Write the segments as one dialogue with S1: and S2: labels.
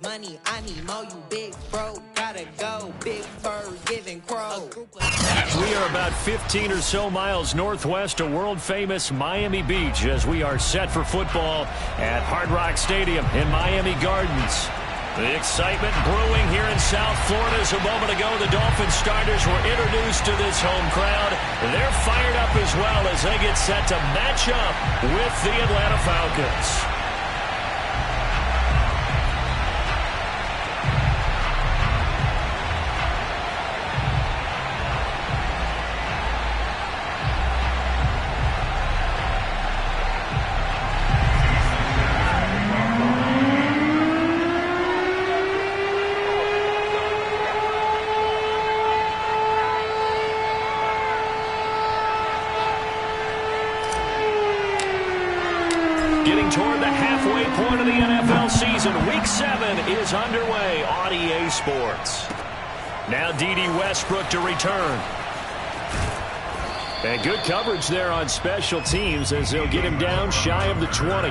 S1: Money, I need more, you big bro. Gotta go, big bird, giving crow.
S2: We are about 15 or so miles northwest of world-famous Miami Beach as we are set for football at Hard Rock Stadium in Miami Gardens. The excitement brewing here in South Florida as a moment ago the Dolphins starters were introduced to this home crowd. They're fired up as well as they get set to match up with the Atlanta Falcons. Getting toward the halfway point of the NFL season. Week 7 is underway on EA Sports. Now D.D. Westbrook to return. And good coverage there on special teams as they'll get him down shy of the 20.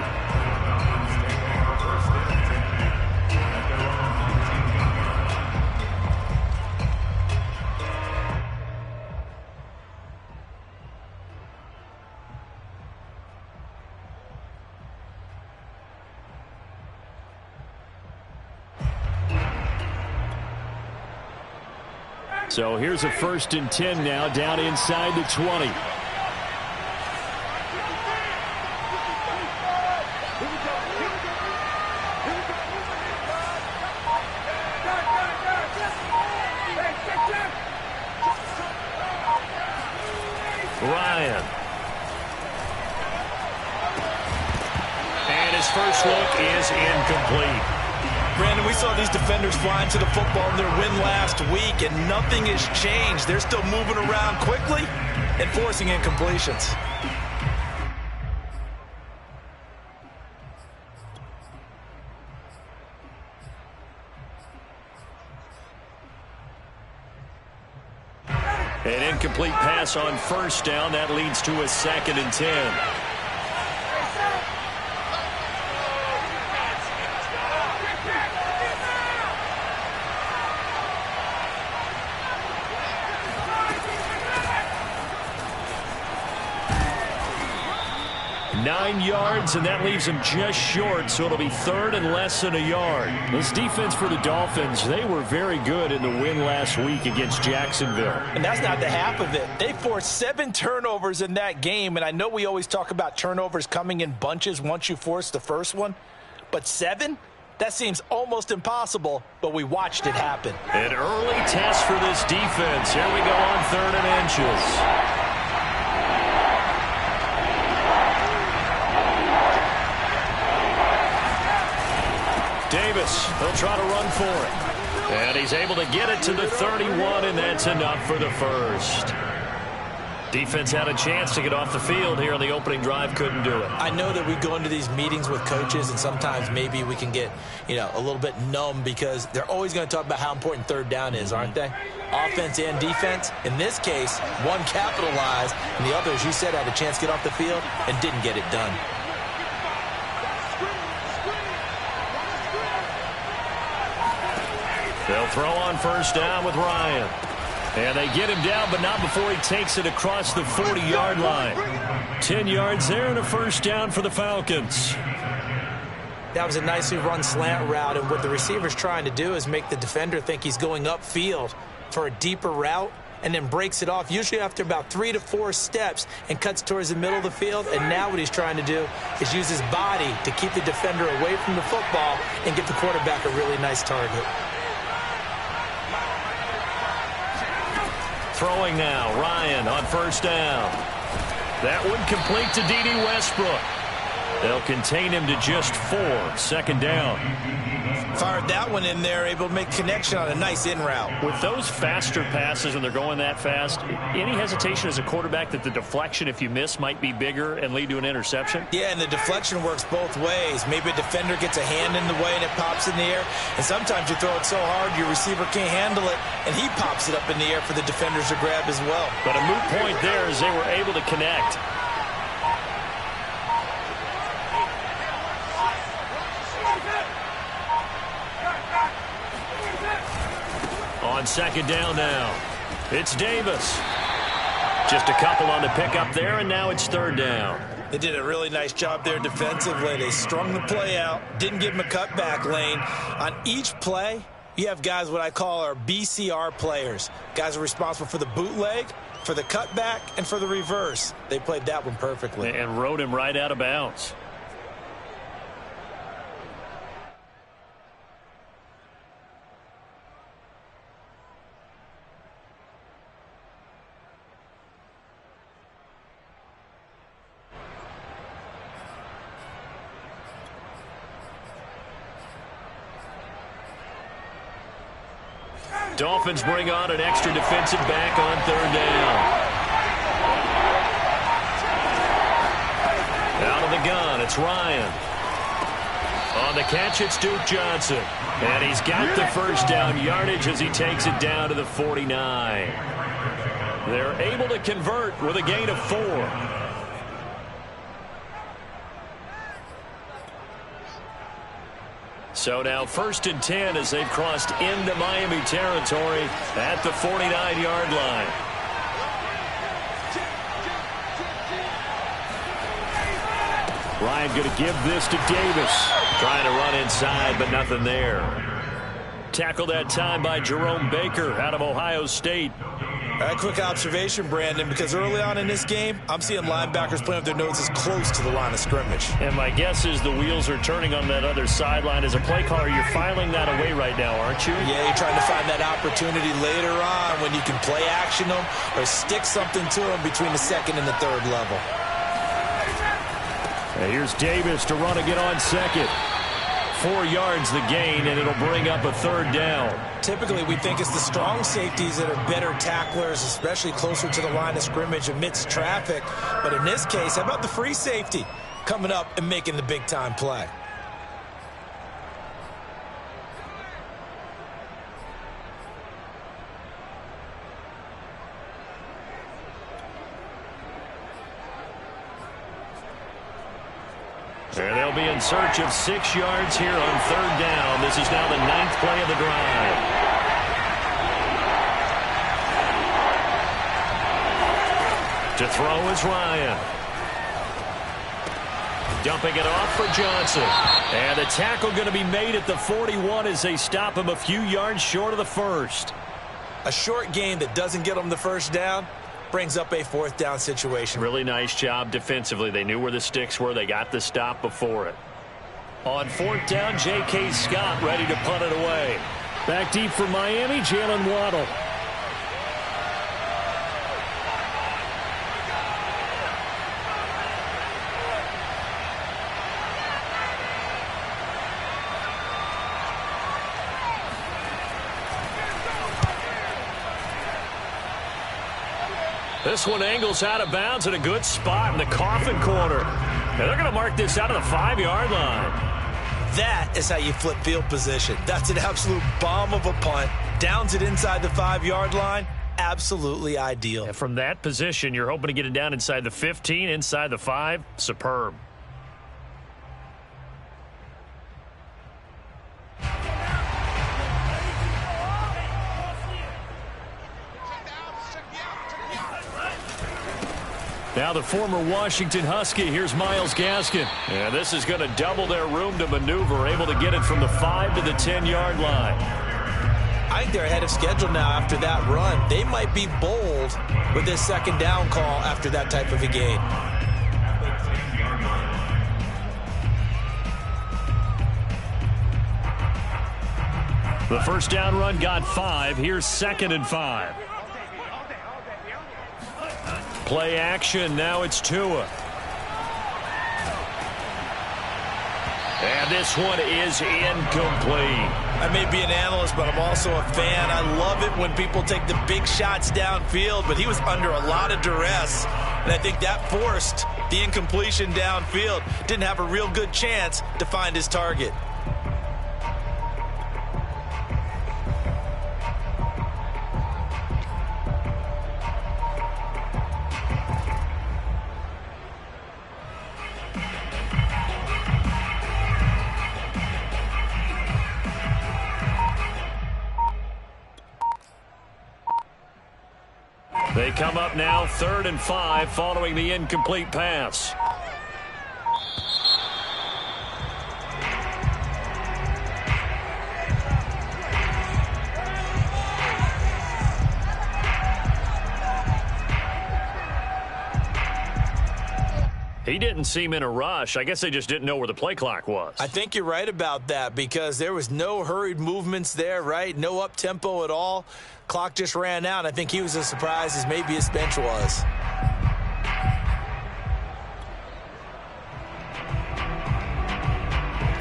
S2: So here's a 1st and 10 now down inside the 20. Ryan. And his first look is incomplete.
S3: Brandon, we saw these defenders flying to the football in their win last week, and nothing has changed. They're still moving around quickly and forcing incompletions.
S2: An incomplete pass on 1st down. That leads to a 2nd and 10. Yards, and that leaves him just short, so it'll be 3rd and less than a yard. This defense for the Dolphins, they were very good in the win last week against Jacksonville.
S3: And that's not the half of it. They forced 7 turnovers in that game, and I know we always talk about turnovers coming in bunches once you force the first one, but 7? That seems almost impossible, but we watched it happen.
S2: An early test for this defense. Here we go on 3rd and inches. Davis, he'll try to run for it. And he's able to get it to the 31, and that's enough for the first. Defense had a chance to get off the field here on the opening drive, couldn't do it.
S3: I know that we go into these meetings with coaches, and sometimes maybe we can get, a little bit numb because they're always going to talk about how important 3rd down is, aren't they? Offense and defense. In this case, one capitalized, and the other, as you said, had a chance to get off the field and didn't get it done.
S2: They'll throw on 1st down with Ryan. And they get him down, but not before he takes it across the 40-yard line. 10 yards there and a 1st down for the Falcons.
S3: That was a nicely run slant route, and what the receiver's trying to do is make the defender think he's going upfield for a deeper route and then breaks it off, usually after about 3 to 4 steps, and cuts towards the middle of the field. And now what he's trying to do is use his body to keep the defender away from the football and get the quarterback a really nice target.
S2: Throwing now, Ryan on 1st down. That one complete to D.D. Westbrook. They'll contain him to just 4, 2nd down.
S3: Fired that one in there, able to make connection on a nice in route.
S2: With those faster passes when they're going that fast, any hesitation as a quarterback that the deflection, if you miss, might be bigger and lead to an interception?
S3: Yeah, and the deflection works both ways. Maybe a defender gets a hand in the way and it pops in the air. And sometimes you throw it so hard your receiver can't handle it, and he pops it up in the air for the defenders to grab as well.
S2: But a moot point there as they were able to connect. On second down now, it's Davis. Just a couple on the pickup there, and now it's third down.
S3: They did a really nice job there defensively. They strung the play out, didn't give him a cutback lane. On each play, you have guys what I call our BCR players. Guys are responsible for the bootleg, for the cutback, and for the reverse. They played that one perfectly.
S2: And rode him right out of bounds. Dolphins bring on an extra defensive back on third down. Out of the gun, it's Ryan. On the catch, it's Duke Johnson. And he's got the first down yardage as he takes it down to the 49. They're able to convert with a gain of 4. So now 1st and 10 as they've crossed into Miami territory at the 49-yard line. Ryan going to give this to Davis. Trying to run inside, but nothing there. Tackled that time by Jerome Baker out of Ohio State.
S3: A quick observation, Brandon, because early on in this game, I'm seeing linebackers playing with their noses close to the line of scrimmage.
S2: And my guess is the wheels are turning on that other sideline. As a play caller, you're filing that away right now, aren't you?
S3: Yeah, you're trying to find that opportunity later on when you can play action them or stick something to them between the second and the third level.
S2: And here's Davis to run again on second. 4 yards the gain, and it'll bring up a third down.
S3: Typically, we think it's the strong safeties that are better tacklers, especially closer to the line of scrimmage amidst traffic. But in this case, how about the free safety coming up and making the big-time play?
S2: And they'll be in search of 6 yards here on third down. This is now the 9th play of the drive. To throw is Ryan. Dumping it off for Johnson. And the tackle going to be made at the 41 as they stop him a few yards short of the first.
S3: A short gain that doesn't get them the first down brings up a 4th down situation.
S2: Really nice job defensively. They knew where the sticks were. They got the stop before it. On 4th down, J.K. Scott ready to punt it away. Back deep for Miami, Jalen Waddle. This one angles out of bounds at a good spot in the coffin corner. And they're going to mark this out of the 5-yard line.
S3: That is how you flip field position. That's an absolute bomb of a punt. Downs it inside the 5-yard line. Absolutely ideal.
S2: And from that position, you're hoping to get it down inside the 15, inside the 5. Superb. Now the former Washington Husky, here's Myles Gaskin. And this is going to double their room to maneuver, able to get it from the 5 to the 10-yard line.
S3: I think they're ahead of schedule now after that run. They might be bold with this second down call after that type of a gain.
S2: The first down run got 5. Here's 2nd and 5. Play action. Now it's Tua. And this one is incomplete.
S3: I may be an analyst, but I'm also a fan. I love it when people take the big shots downfield, but he was under a lot of duress, and I think that forced the incompletion downfield. Didn't have a real good chance to find his target.
S2: They come up now 3rd and 5 following the incomplete pass. He didn't seem in a rush. I guess they just didn't know where the play clock was.
S3: I think you're right about that because there was no hurried movements there, right? No up-tempo at all. Clock just ran out. I think he was as surprised as maybe his bench was.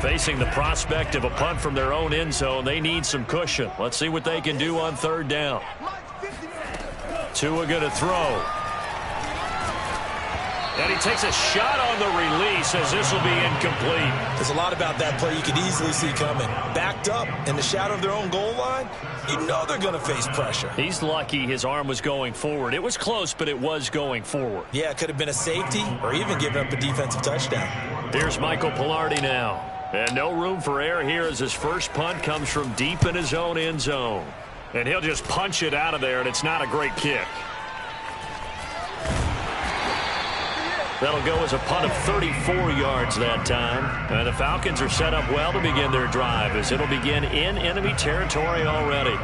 S2: Facing the prospect of a punt from their own end zone, they need some cushion. Let's see what they can do on 3rd down. Tua going to throw. And he takes a shot on the release as this will be incomplete.
S3: There's a lot about that play you could easily see coming. Backed up in the shadow of their own goal line, you know they're going to face pressure.
S2: He's lucky his arm was going forward. It was close, but it was going forward.
S3: Yeah, it could have been a safety or even given up a defensive touchdown.
S2: Here's Michael Pilardi now. And no room for error here as his first punt comes from deep in his own end zone. And he'll just punch it out of there, and it's not a great kick. That'll go as a punt of 34 yards that time. And the Falcons are set up well to begin their drive as it'll begin in enemy territory already.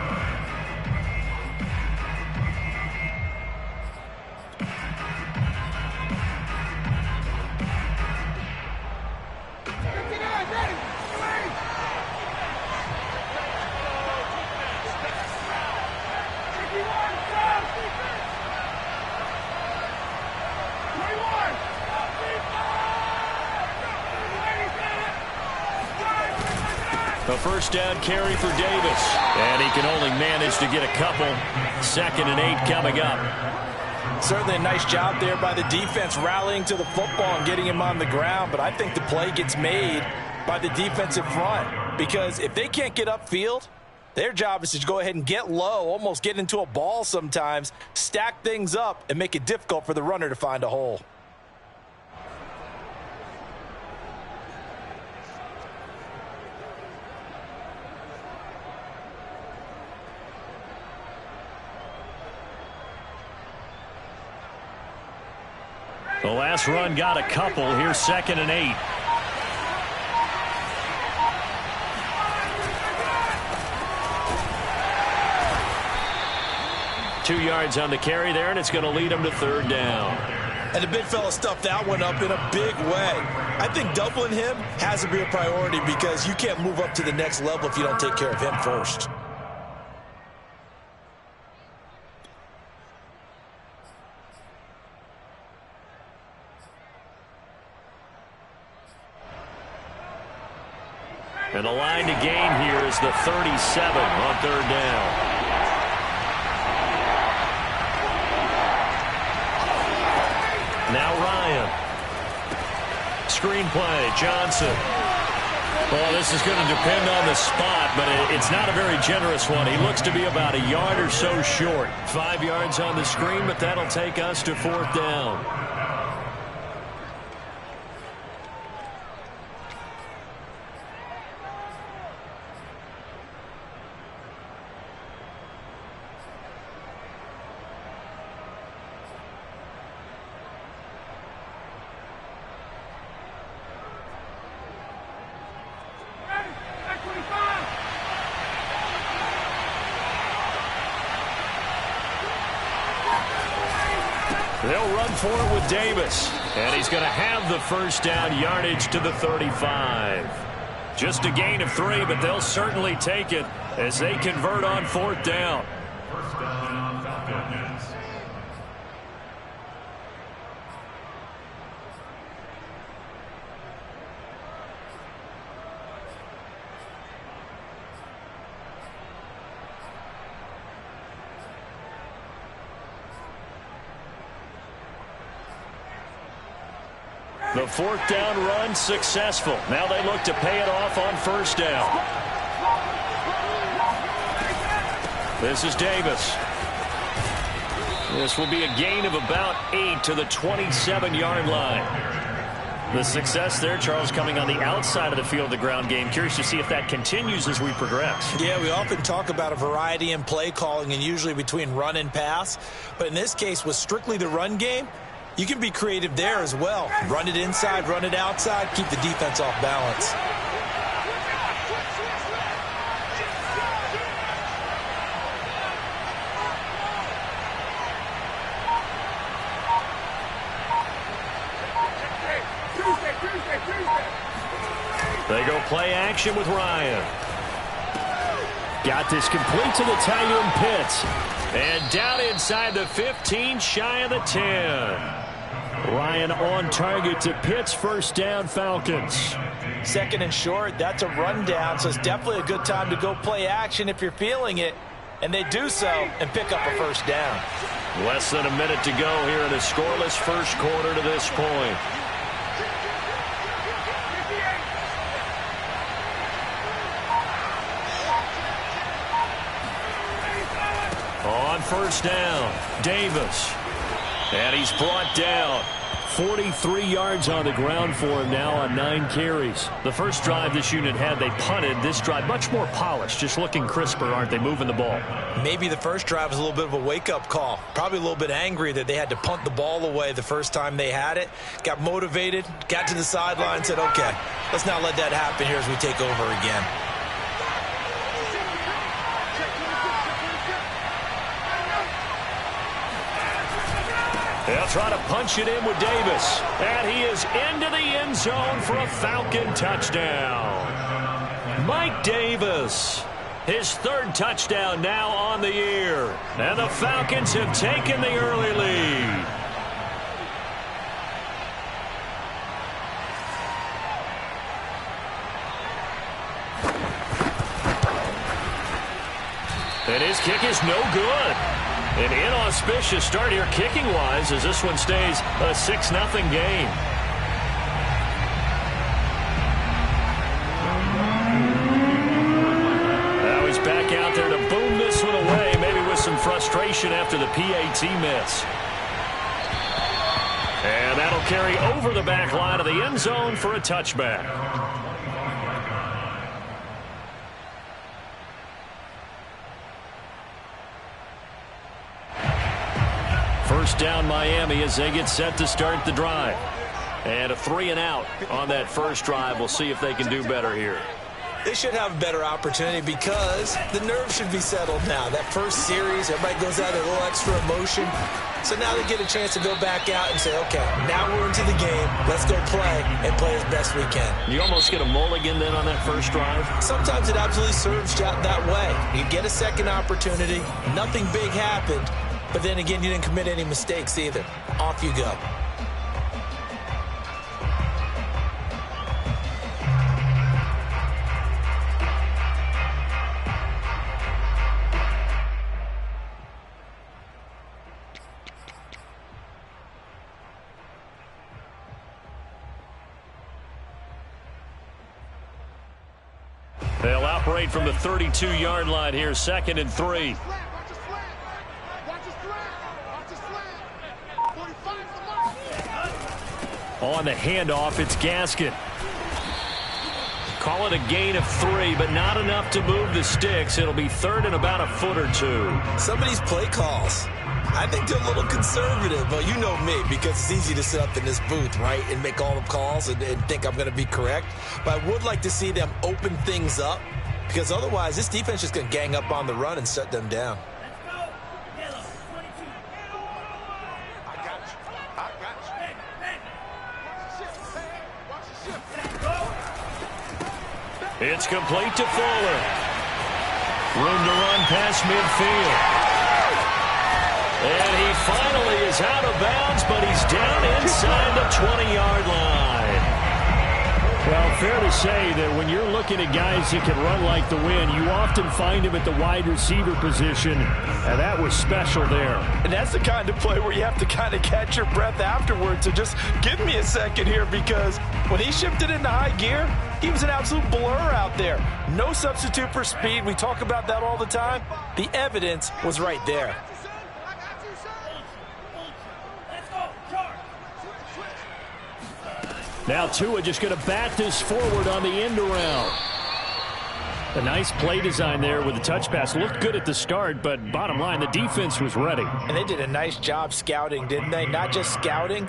S2: A first down carry for Davis. And he can only manage to get a couple. 2nd and 8 coming up.
S3: Certainly a nice job there by the defense rallying to the football and getting him on the ground. But I think the play gets made by the defensive front. Because if they can't get upfield, their job is to go ahead and get low, almost get into a ball sometimes, stack things up, and make it difficult for the runner to find a hole.
S2: The last run got a couple. Here's 2nd and 8. Two yards on the carry there, and it's going to lead him to 3rd down.
S3: And the big fella stuffed that one up in a big way. I think doubling him has to be a priority because you can't move up to the next level if you don't take care of him first.
S2: And the line to gain here is the 37 on 3rd down. Now Ryan. Screenplay, Johnson. Well, this is going to depend on the spot, but it's not a very generous one. He looks to be about a yard or so short. 5 yards on the screen, but that'll take us to 4th down. They'll run for it with Davis. And he's going to have the first down yardage to the 35. Just a gain of 3, but they'll certainly take it as they convert on 4th down.
S4: First down, Falcons.
S2: The 4th down run successful. Now they look to pay it off on 1st down. This is Davis. This will be a gain of about 8 to the 27-yard line. The success there, Charles, coming on the outside of the field, the ground game. Curious to see if that continues as we progress.
S3: Yeah, we often talk about a variety in play calling and usually between run and pass. But in this case, with strictly the run game, you can be creative there as well. Run it inside, run it outside, keep the defense off balance.
S2: They go play action with Ryan. Got this complete to the tight end Pitts. And down inside the 15, shy of the 10. Ryan on target to Pitts, first down, Falcons.
S3: Second and short, that's a rundown, so it's definitely a good time to go play action if you're feeling it. And they do so and pick up a first down.
S2: Less than a minute to go here in a scoreless first quarter to this point. On first down, Davis. And he's brought down. 43 yards on the ground for him now on 9 carries. The first drive this unit had, they punted. This drive, much more polished, just looking crisper, aren't they, moving the ball?
S3: Maybe the first drive was a little bit of a wake-up call. Probably a little bit angry that they had to punt the ball away the first time they had it. Got motivated, got to the sideline, said, okay, let's not let that happen here as we take over again.
S2: They'll try to punch it in with Davis. And he is into the end zone for a Falcon touchdown. Mike Davis, his third touchdown now on the year. And the Falcons have taken the early lead. And his kick is no good. An inauspicious start here kicking-wise as this one stays a 6-0 game. Now he's back out there to boom this one away, maybe with some frustration after the PAT miss. And that'll carry over the back line of the end zone for a touchback. First down Miami as they get set to start the drive. And a 3-and-out on that first drive. We'll see if they can do better here.
S3: They should have a better opportunity because the nerves should be settled now. That first series, everybody goes out with a little extra emotion. So now they get a chance to go back out and say, okay, now we're into the game. Let's go play and play as best we can.
S2: You almost get a mulligan then on that first drive?
S3: Sometimes it absolutely serves that way. You get a second opportunity. Nothing big happened. But then again, you didn't commit any mistakes either. Off you go.
S2: They'll operate from the 32-yard line here, 2nd and 3. On the handoff, it's Gaskin. Call it a gain of 3, but not enough to move the sticks. It'll be 3rd and about a foot or 2.
S3: Some of these play calls, I think they're a little conservative. Well, you know me, because it's easy to sit up in this booth, right, and make all the calls and think I'm going to be correct. But I would like to see them open things up, because otherwise this defense is just going to gang up on the run and shut them down.
S2: It's complete to Fuller. Room to run past midfield. And he finally is out of bounds, but he's down inside the 20-yard line. Well, fair to say that when you're looking at guys that can run like the wind, you often find him at the wide receiver position, and that was special there.
S3: And that's the kind of play where you have to kind of catch your breath afterwards. So just give me a second here, because when he shifted into high gear, he was an absolute blur out there. No substitute for speed. We talk about that all the time. The evidence was right there.
S2: Now Tua just going to bat this forward on the end around. A nice play design there with the touch pass. Looked good at the start, but bottom line, the defense was ready.
S3: And they did a nice job scouting, didn't they? Not just scouting,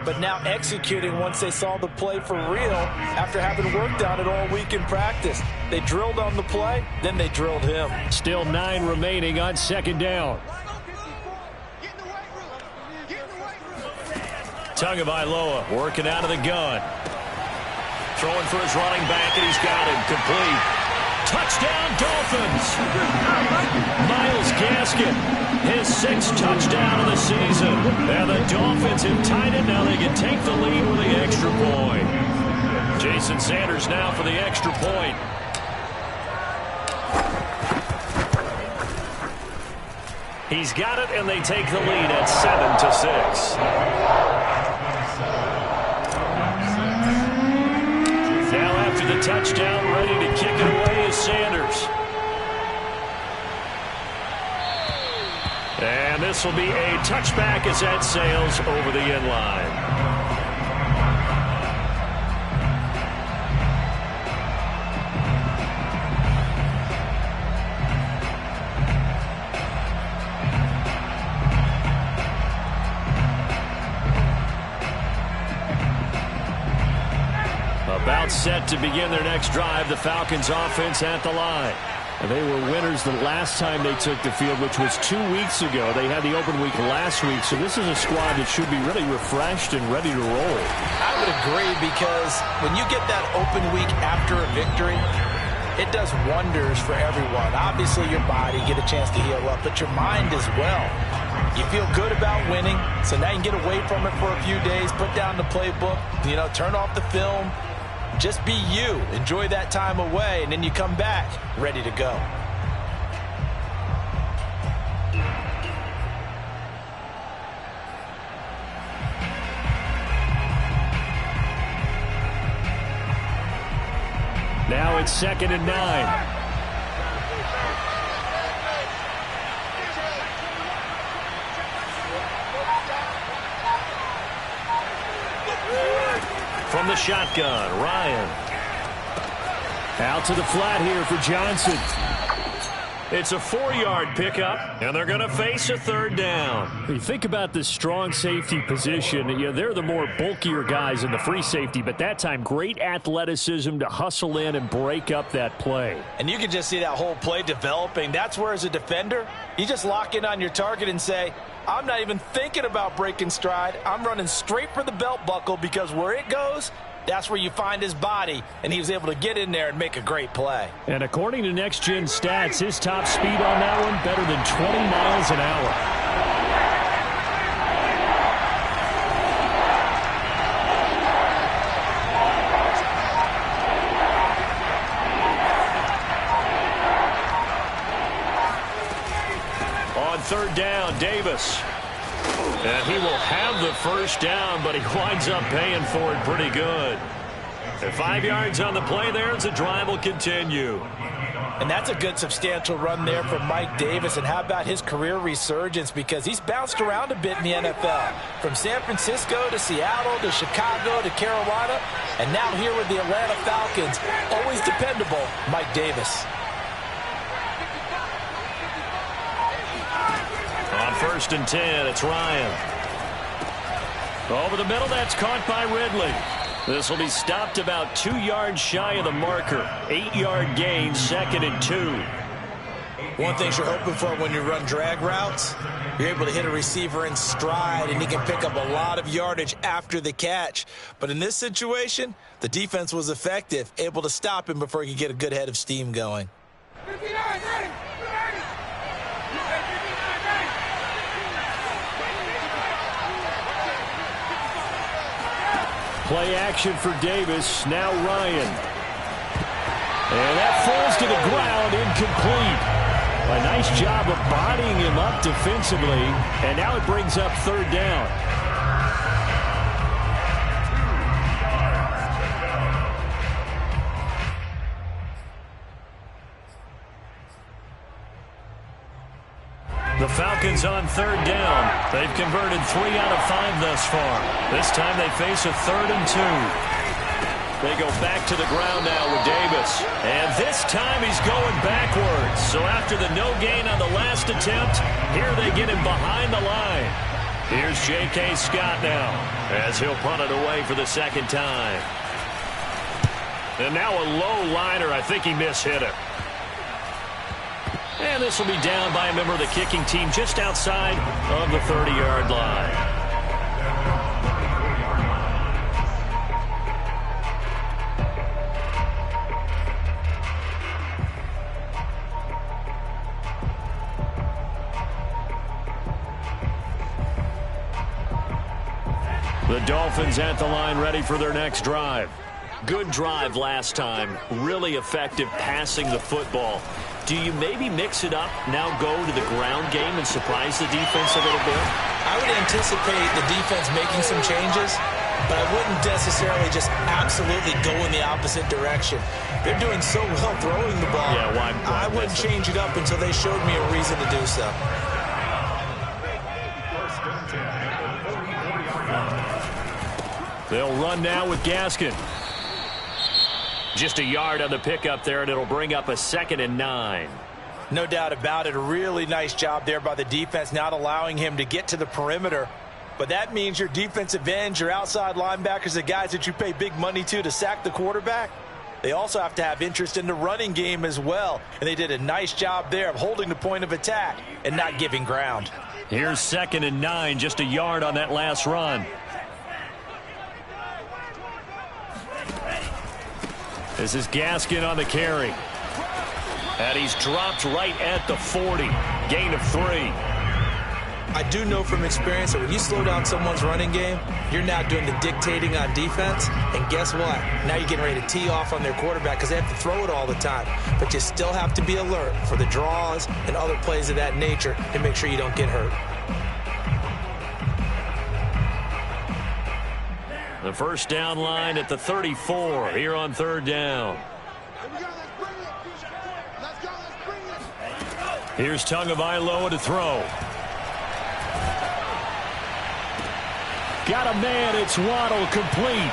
S3: but now executing once they saw the play for real after having worked on it all week in practice. They drilled on the play, then they drilled him.
S2: Still 9 remaining on second down. Tagovailoa working out of the gun. Throwing for his running back, and he's got him complete. Touchdown, Dolphins! Myles Gaskin, his 6th touchdown of the season. And the Dolphins have tied it. Now they can take the lead with the extra point. Jason Sanders now for the extra point. He's got it, and they take the lead at 7-6. Now after the touchdown, ready to kick it away is Sanders. And this will be a touchback as that sails over the end line. About set to begin their next drive, the Falcons offense at the line. And they were winners the last time they took the field, which was 2 weeks ago. They had the open week last week, so this is a squad that should be really refreshed and ready to roll.
S3: I would agree, because when you get that open week after a victory, it does wonders for everyone. Obviously, your body get a chance to heal up, but your mind as well. You feel good about winning, so now you can get away from it for a few days, put down the playbook, turn off the film. Just be you. Enjoy that time away, and then you come back ready to go.
S2: Now it's 2nd and 9. From the shotgun, Ryan. Out to the flat here for Johnson. It's a 4-yard pickup, and they're going to face a 3rd down. You think about the strong safety position. They're the more bulkier guys in the free safety, but that time, great athleticism to hustle in and break up that play.
S3: And you can just see that whole play developing. That's where, as a defender, you just lock in on your target and say, I'm not even thinking about breaking stride. I'm running straight for the belt buckle, because where it goes, that's where you find his body, and he was able to get in there and make a great play. And according to Next Gen Stats, his top speed on that one, better than 20 miles an hour. On 3rd down, Davis. And he will have the 1st down, but he winds up paying for it pretty good. And 5 yards on the play there as the drive will continue. And that's a good substantial run there from Mike Davis. And how about his career resurgence? Because he's bounced around a bit in the NFL. From San Francisco to Seattle to Chicago to Carolina. And now here with the Atlanta Falcons. Always dependable, Mike Davis.
S2: On 1st and 10, it's Ryan. Over the middle, that's caught by Ridley. This will be stopped about 2 yards shy of the marker. 8-yard gain, 2nd and 2.
S3: One thing you're hoping for when you run drag routes, you're able to hit a receiver in stride, and he can pick up a lot of yardage after the catch. But in this situation, the defense was effective, able to stop him before he could get a good head of steam going.
S2: Play action for Davis. Now Ryan. And that falls to the ground, incomplete. A nice job of bodying him up defensively. And now it brings up 3rd down. The Falcons on 3rd down. They've converted 3 out of 5 thus far. This time they face a 3rd and 2. They go back to the ground now with Davis. And this time he's going backwards. So after the no gain on the last attempt, here they get him behind the line. Here's J.K. Scott now as he'll punt it away for the second time. And now a low liner. I think he mishit it. And this will be down by a member of the kicking team just outside of the 30-yard line. The Dolphins at the line ready for their next drive. Good drive last time. Really effective passing the football. Do you maybe mix it up, now go to the ground game and surprise the defense a little bit?
S3: I would anticipate the defense making some changes, but I wouldn't necessarily just absolutely go in the opposite direction. They're doing so well throwing the ball.
S2: Yeah, why
S3: I wouldn't change it up until they showed me a reason to do so.
S2: They'll run now with Gaskin. Just a yard on the pickup there, and it'll bring up a 2nd and 9.
S3: No doubt about it. A really nice job there by the defense, not allowing him to get to the perimeter. But that means your defensive ends, your outside linebackers, the guys that you pay big money to sack the quarterback, they also have to have interest in the running game as well. And they did a nice job there of holding the point of attack and not giving ground.
S2: Here's 2nd and 9, just a yard on that last run. This is Gaskin on the carry. And he's dropped right at the 40. Gain of 3.
S3: I do know from experience that when you slow down someone's running game, you're now doing the dictating on defense. And guess what? Now you're getting ready to tee off on their quarterback because they have to throw it all the time. But you still have to be alert for the draws and other plays of that nature to make sure you don't get hurt.
S2: The first down line at the 34 here on 3rd down. Here's Tagovailoa to throw. Got a man, it's Waddle, complete.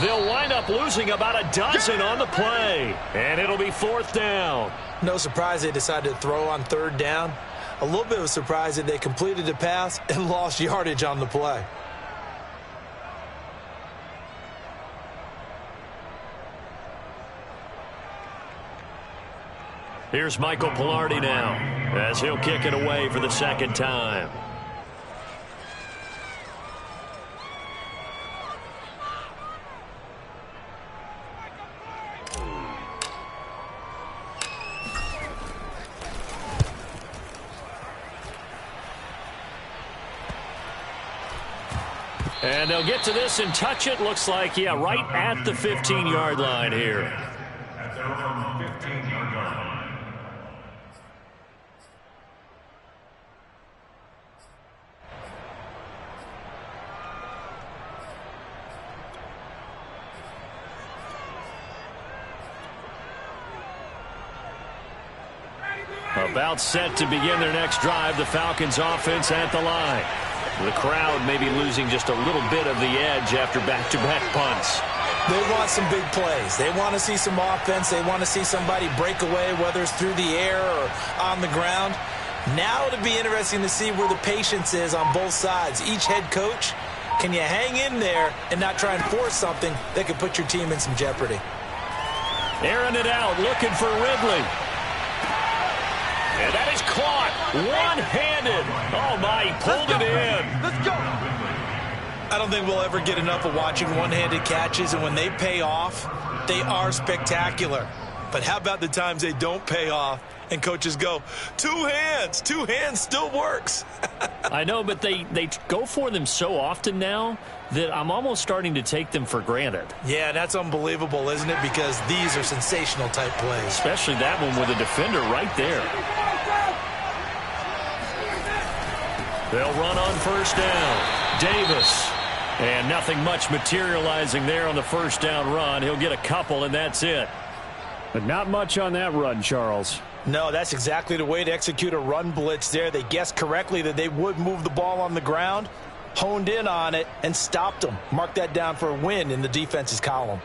S2: They'll wind up losing about a dozen on the play. And it'll be 4th down.
S3: No surprise they decided to throw on 3rd down. A little bit of a surprise that they completed the pass and lost yardage on the play.
S2: Here's Michael Pilardi now as he'll kick it away for the 2nd time. And they'll get to this and touch it. Looks like, yeah, right at the 15-yard line here.
S4: At their own 15-yard line.
S2: About set to begin their next drive, the Falcons offense at the line. The crowd may be losing just a little bit of the edge after back-to-back punts.
S3: They want some big plays. They want to see some offense. They want to see somebody break away, whether it's through the air or on the ground. Now it'll be interesting to see where the patience is on both sides. Each head coach, can you hang in there and not try and force something that could put your team in some jeopardy?
S2: Airing it out, looking for Ridley. And that is caught one-handed. Oh, my, he pulled it in.
S3: Let's go. I don't think we'll ever get enough of watching one-handed catches, and when they pay off, they are spectacular. But how about the times they don't pay off and coaches go, two hands still works.
S2: I know, but they go for them so often now that I'm almost starting to take them for granted.
S3: Yeah, that's unbelievable, isn't it? Because these are sensational type plays.
S2: Especially that one with a defender right there. They'll run on 1st down. Davis. And nothing much materializing there on the 1st down run. He'll get a couple, and that's it.
S5: But not much on that run, Charles.
S3: No, that's exactly the way to execute a run blitz there. They guessed correctly that they would move the ball on the ground, honed in on it, and stopped them. Mark that down for a win in the defense's column.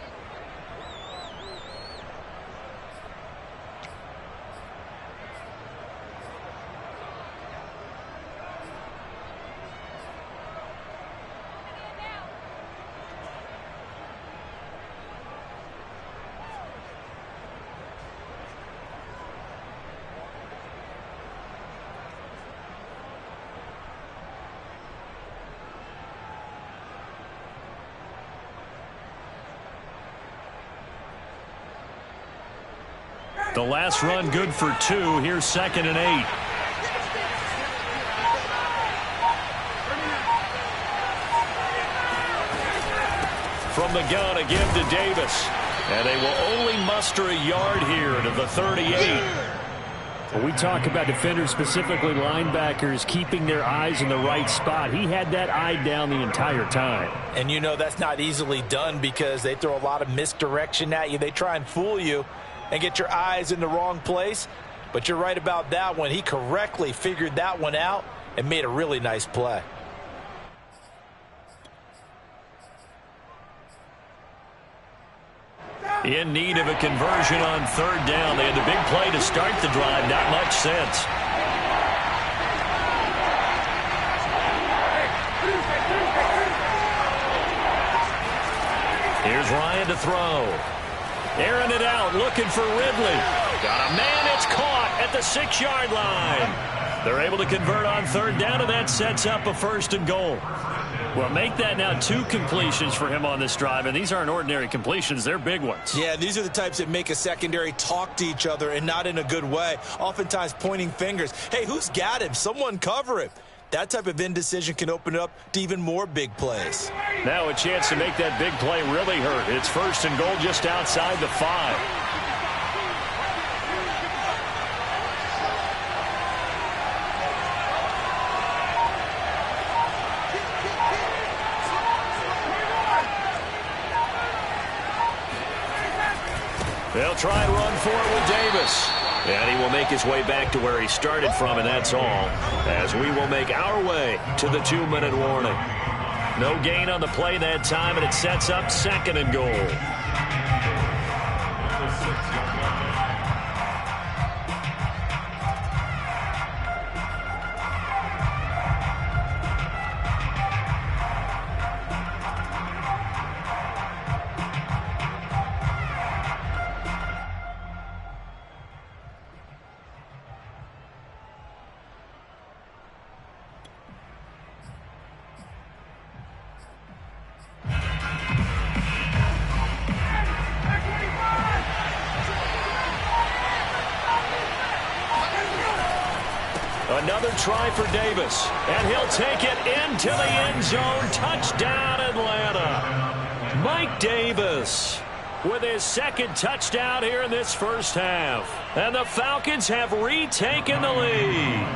S2: The last run good for 2. Here's 2nd and 8. From the gun again to Davis. And they will only muster a yard here to the 38.
S5: When we talk about defenders, specifically linebackers, keeping their eyes in the right spot, he had that eye down the entire time.
S3: And you know that's not easily done because they throw a lot of misdirection at you. They try and fool you and get your eyes in the wrong place. But you're right about that one. He correctly figured that one out and made a really nice play.
S2: In need of a conversion on 3rd down. They had the big play to start the drive. Not much sense. Here's Ryan to throw. Airing it out, looking for Ridley. Got a man, it's caught at the 6-yard line. They're able to convert on 3rd down, and that sets up a 1st and goal. Well, make that now 2 completions for him on this drive, and these aren't ordinary completions. They're big ones.
S3: Yeah, these are the types that make a secondary talk to each other and not in a good way, oftentimes pointing fingers. Hey, who's got him? Someone cover him. That type of indecision can open up to even more big plays.
S2: Now a chance to make that big play really hurt. It's 1st and goal just outside the 5. They'll try and run for it with Davis. And he will make his way back to where he started from, and that's all, as we will make our way to the 2-minute warning. No gain on the play that time, and it sets up 2nd and goal. Another try for Davis, and he'll take it into the end zone. Touchdown, Atlanta. Mike Davis with his 2nd touchdown here in this first half. And the Falcons have retaken the lead.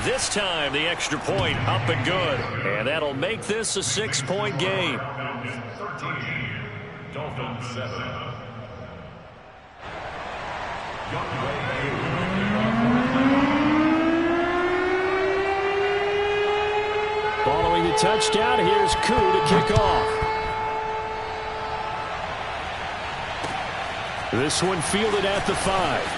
S2: This time, the extra point up and good. And that'll make this a 6-point game.
S4: Falcons 13, Dolphins 7.
S5: Following the touchdown, here's Koo to kick off. This one fielded at the 5.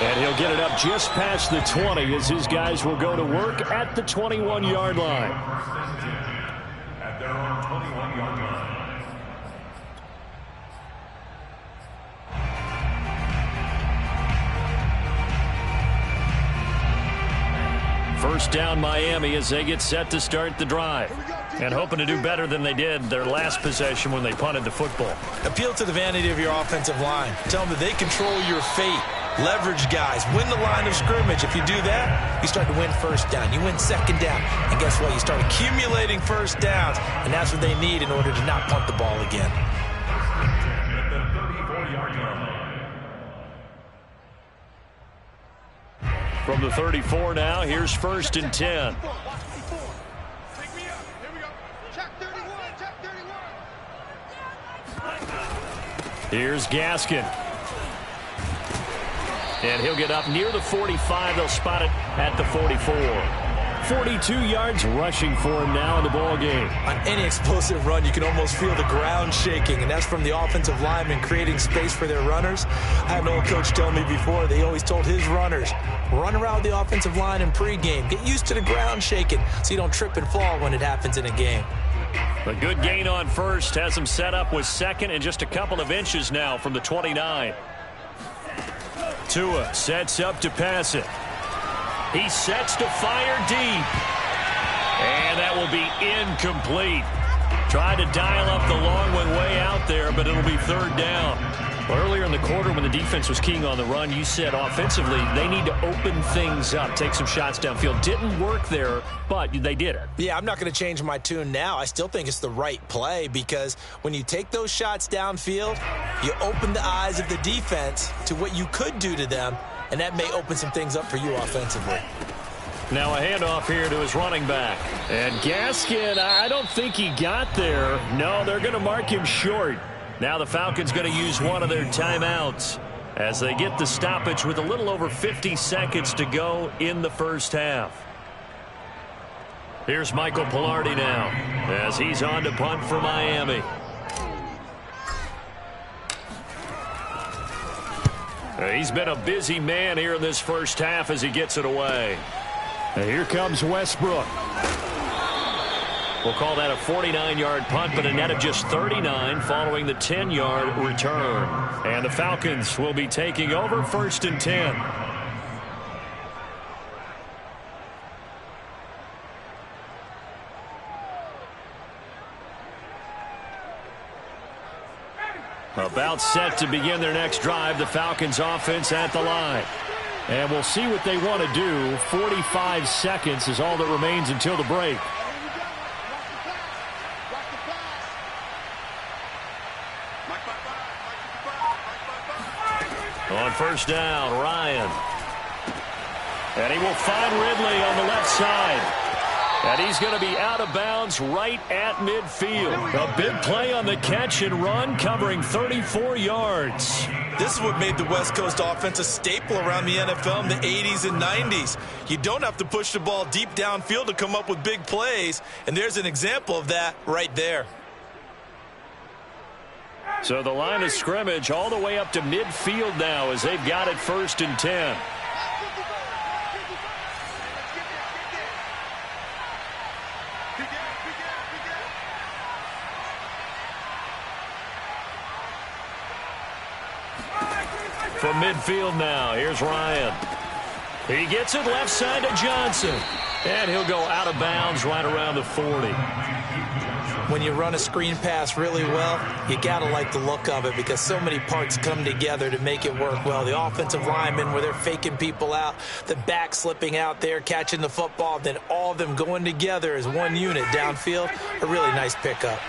S5: And he'll get it up just past the 20 as his guys will go to work at the 21-yard line.
S4: At their own 21-yard line.
S2: First down Miami as they get set to start the drive. And hoping to do better than they did their last possession when they punted the football.
S3: Appeal to the vanity of your offensive line. Tell them that they control your fate. Leverage guys. Win the line of scrimmage. If you do that, you start to win 1st down. You win 2nd down. And guess what? You start accumulating 1st downs. And that's what they need in order to not punt the ball again.
S4: At the 34-yard line.
S2: From the 34 now, here's 1st and 10. Here's Gaskin. And he'll get up near the 45. They'll spot it at the 44. 42 yards rushing for him now in the ball game.
S3: On any explosive run, you can almost feel the ground shaking, and that's from the offensive linemen creating space for their runners. I had an old coach tell me before, they always told his runners, run around the offensive line in pregame. Get used to the ground shaking so you don't trip and fall when it happens in a game.
S2: A good gain on first has him set up with second and just a couple of inches now from the 29. Tua sets up to pass it. He sets to fire deep. And that will be incomplete. Tried to dial up the long one way out there, but it'll be third down. Earlier in the quarter when the defense was keying on the run, you said offensively they need to open things up, take some shots downfield. Didn't work there, but they did it.
S3: Yeah, I'm not going to change my tune now. I still think it's the right play because when you take those shots downfield, you open the eyes of the defense to what you could do to them, and that may open some things up for you offensively.
S2: Now a handoff here to his running back. And Gaskin, I don't think he got there. No, they're going to mark him short. Now the Falcons going to use one of their timeouts as they get the stoppage with a little over 50 seconds to go in the first half. Here's Michael Pilardi now as he's on to punt for Miami. He's been a busy man here in this first half as he gets it away.
S5: And here comes Westbrook.
S2: We'll call that a 49-yard punt, but a net of just 39 following the 10-yard return. And the Falcons will be taking over 1st and 10. About set to begin their next drive, the Falcons offense at the line. And we'll see what they want to do. 45 seconds is all that remains until the break. On first down, Ryan. And he will find Ridley on the left side. And he's going to be out of bounds right at midfield. A big play on the catch and run, covering 34 yards.
S3: This is what made the West Coast offense a staple around the NFL in the 80s and 90s. You don't have to push the ball deep downfield to come up with big plays, and there's an example of that right there.
S2: So the line of scrimmage all the way up to midfield now as they've got it 1st and 10. From midfield now, here's Ryan. He gets it left side to Johnson. And he'll go out of bounds right around the 40.
S3: When you run a screen pass really well, you got to like the look of it because so many parts come together to make it work well. The offensive linemen, where they're faking people out, the back slipping out there, catching the football, then all of them going together as one unit downfield, a really nice pickup.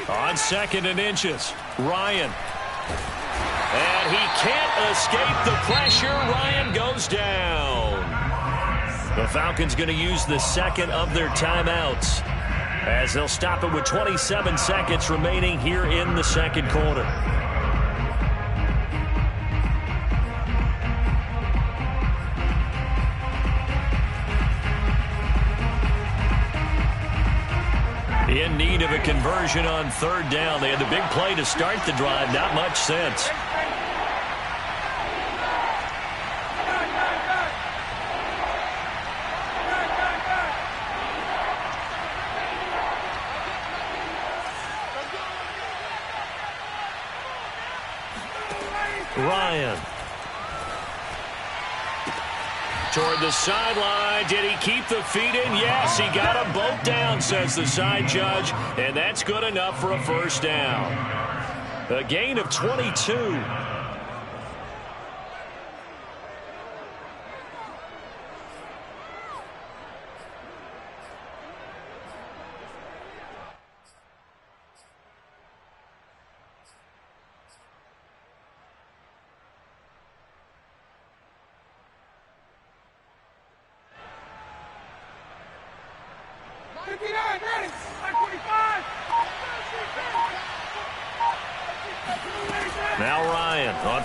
S2: On 2nd and inches, Ryan. And he can't escape the pressure. Ryan goes down. The Falcons going to use the second of their timeouts as they'll stop it with 27 seconds remaining here in the second quarter. In need of a conversion on 3rd down. They had the big play to start the drive. Not much sense. Ryan. Toward the sideline. Did he keep the feet in? Yes, he got them both down, says the side judge. And that's good enough for a 1st down. A gain of 22.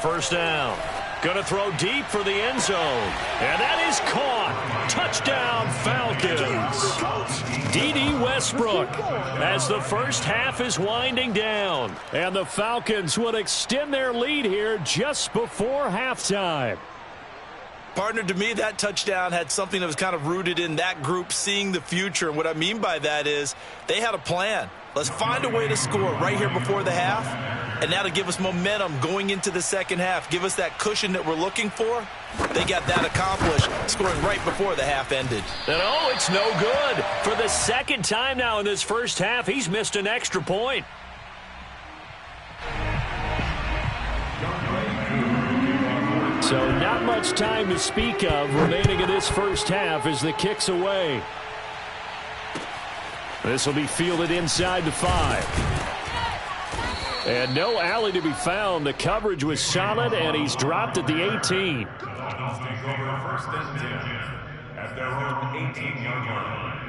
S2: first down. Going to throw deep for the end zone. And that is caught. Touchdown, Falcons. D.D. Westbrook as the first half is winding down. And the Falcons would extend their lead here just before halftime.
S3: Partner, to me, that touchdown had something that was kind of rooted in that group seeing the future. And what I mean by that is they had a plan. Let's find a way to score right here before the half, and that'll give us momentum going into the second half. Give us that cushion that we're looking for. They got that accomplished, scoring right before the half ended.
S2: And oh, it's no good. For the second time now in this first half, he's missed an extra point. So not much time to speak of remaining in this first half as the kick's away. This will be fielded inside the 5. And no alley to be found. The coverage was solid, and he's dropped at the 18.
S4: Dolphins take over first and 10 at their own 18-yard line.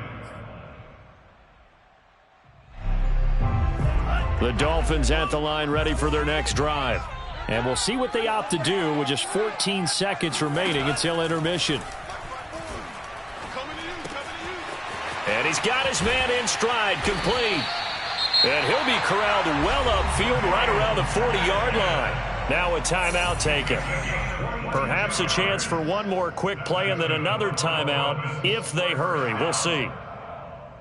S2: The Dolphins at the line ready for their next drive. And we'll see what they opt to do with just 14 seconds remaining until intermission. And he's got his man in stride, complete. And he'll be corralled well upfield right around the 40-yard line. Now a timeout taken. Perhaps a chance for one more quick play and then another timeout if they hurry. We'll see.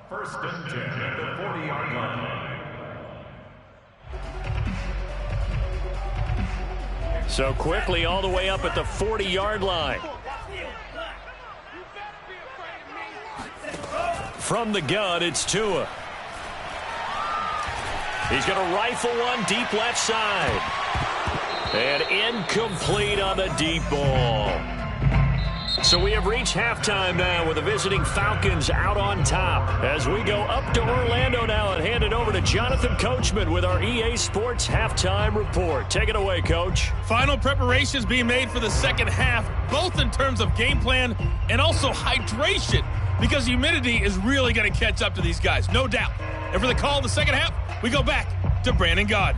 S4: First and 10 at the 40-yard line.
S2: So quickly all the way up at the 40-yard line. From the gun, it's Tua. He's going to rifle one deep left side. And incomplete on the deep ball. So we have reached halftime now with the visiting Falcons out on top. As we go up to Orlando now and hand it over to Jonathan Coachman with our EA Sports Halftime Report. Take it away, Coach.
S6: Final preparations being made for the second half, both in terms of game plan and also hydration, because humidity is really going to catch up to these guys, no doubt. And for the call of the second half, we go back to Brandon Gaudin.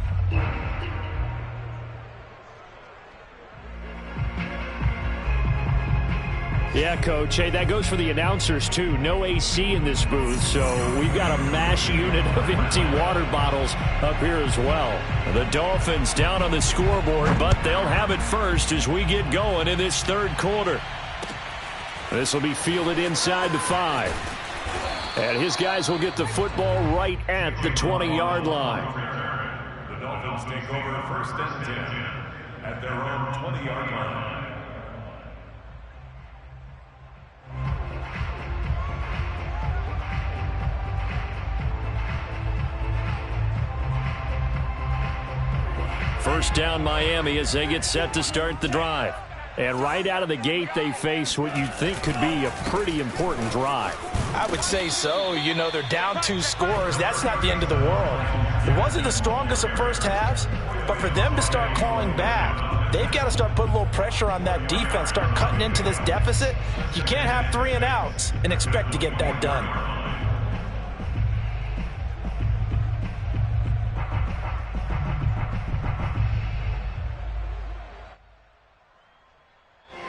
S2: Yeah, Coach. Hey, that goes for the announcers, too. No AC in this booth, so we've got a mash unit of empty water bottles up here as well. The Dolphins down on the scoreboard, but they'll have it first as we get going in this third quarter. This will be fielded inside the 5. And his guys will get the football right at the 20-yard line.
S4: The Dolphins take over first and 10 at their own 20-yard line.
S2: First down Miami as they get set to start the drive. And right out of the gate, they face what you'd think could be a pretty important drive.
S3: I would say so. You know, they're down 2 scores. That's not the end of the world. It wasn't the strongest of first halves, but for them to start clawing back, they've got to start putting a little pressure on that defense, start cutting into this deficit. You can't have 3 and outs and expect to get that done.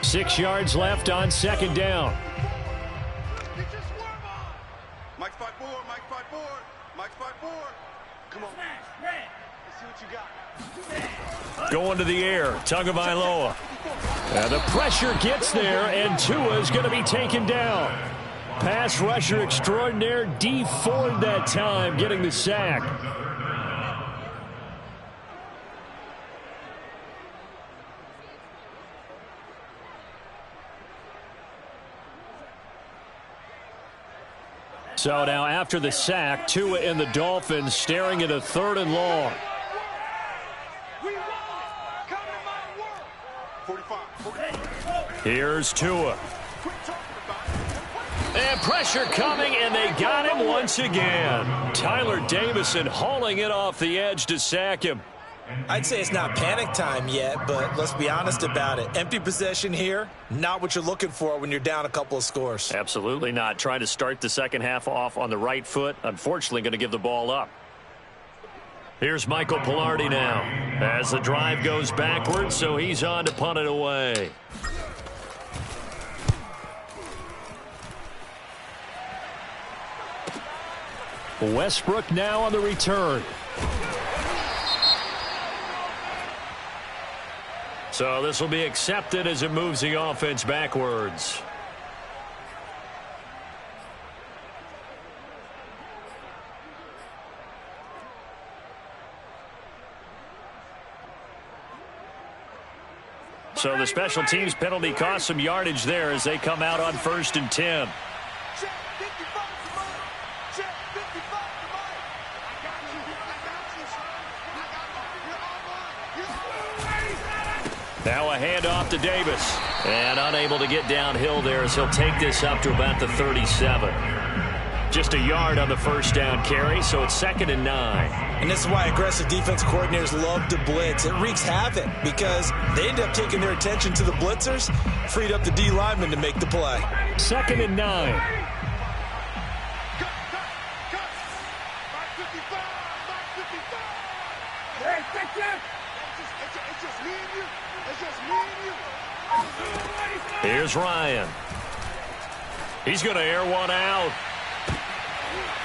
S2: Six yards left on second down.
S7: Mike's 5-4, Mike's 5-4, Mike's 5-4. Come on. Let's see what you got.
S2: Going to the air, Tagovailoa. And the pressure gets there, and Tua is going to be taken down. Pass rusher extraordinaire, D Ford that time, getting the sack. So now after the sack, Tua and the Dolphins staring at a 3rd and long.
S7: 45.
S2: Here's Tua. And pressure coming, and they got him once again. Tyler Davison hauling it off the edge to sack him.
S3: I'd say it's not panic time yet, but let's be honest about it. Empty possession here, not what you're looking for when you're down a couple of scores.
S2: Absolutely not. Trying to start the second half off on the right foot. Unfortunately, going to give the ball up. Here's Michael Pilardi now as the drive goes backwards, so he's on to punt it away.
S5: Westbrook now on the return.
S2: So this will be accepted as it moves the offense backwards. So the special teams penalty cost some yardage there as they come out on 1st and 10. Now a handoff to Davis. And unable to get downhill there as he'll take this up to about the 37. Just a yard on the first down carry, so it's 2nd and 9.
S3: And this is why aggressive defense coordinators love to blitz. It wreaks havoc because they end up taking their attention to the blitzers, freed up the D lineman to make the play.
S5: 2nd and 9.
S2: Here's Ryan. He's going to air one out.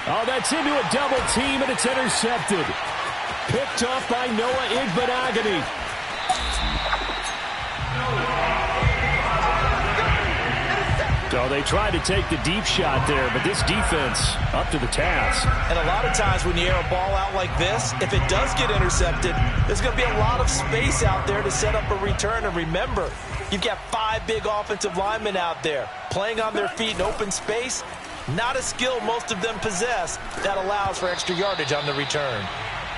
S5: Oh, that's into a double team, and it's intercepted. Picked off by Noah Igbenogany. So they tried to take the deep shot there, but this defense up to the task.
S3: And a lot of times when you air a ball out like this, if it does get intercepted, there's going to be a lot of space out there to set up a return. And remember, you've got 5 big offensive linemen out there playing on their feet in open space. Not a skill most of them possess that allows for extra yardage on the return.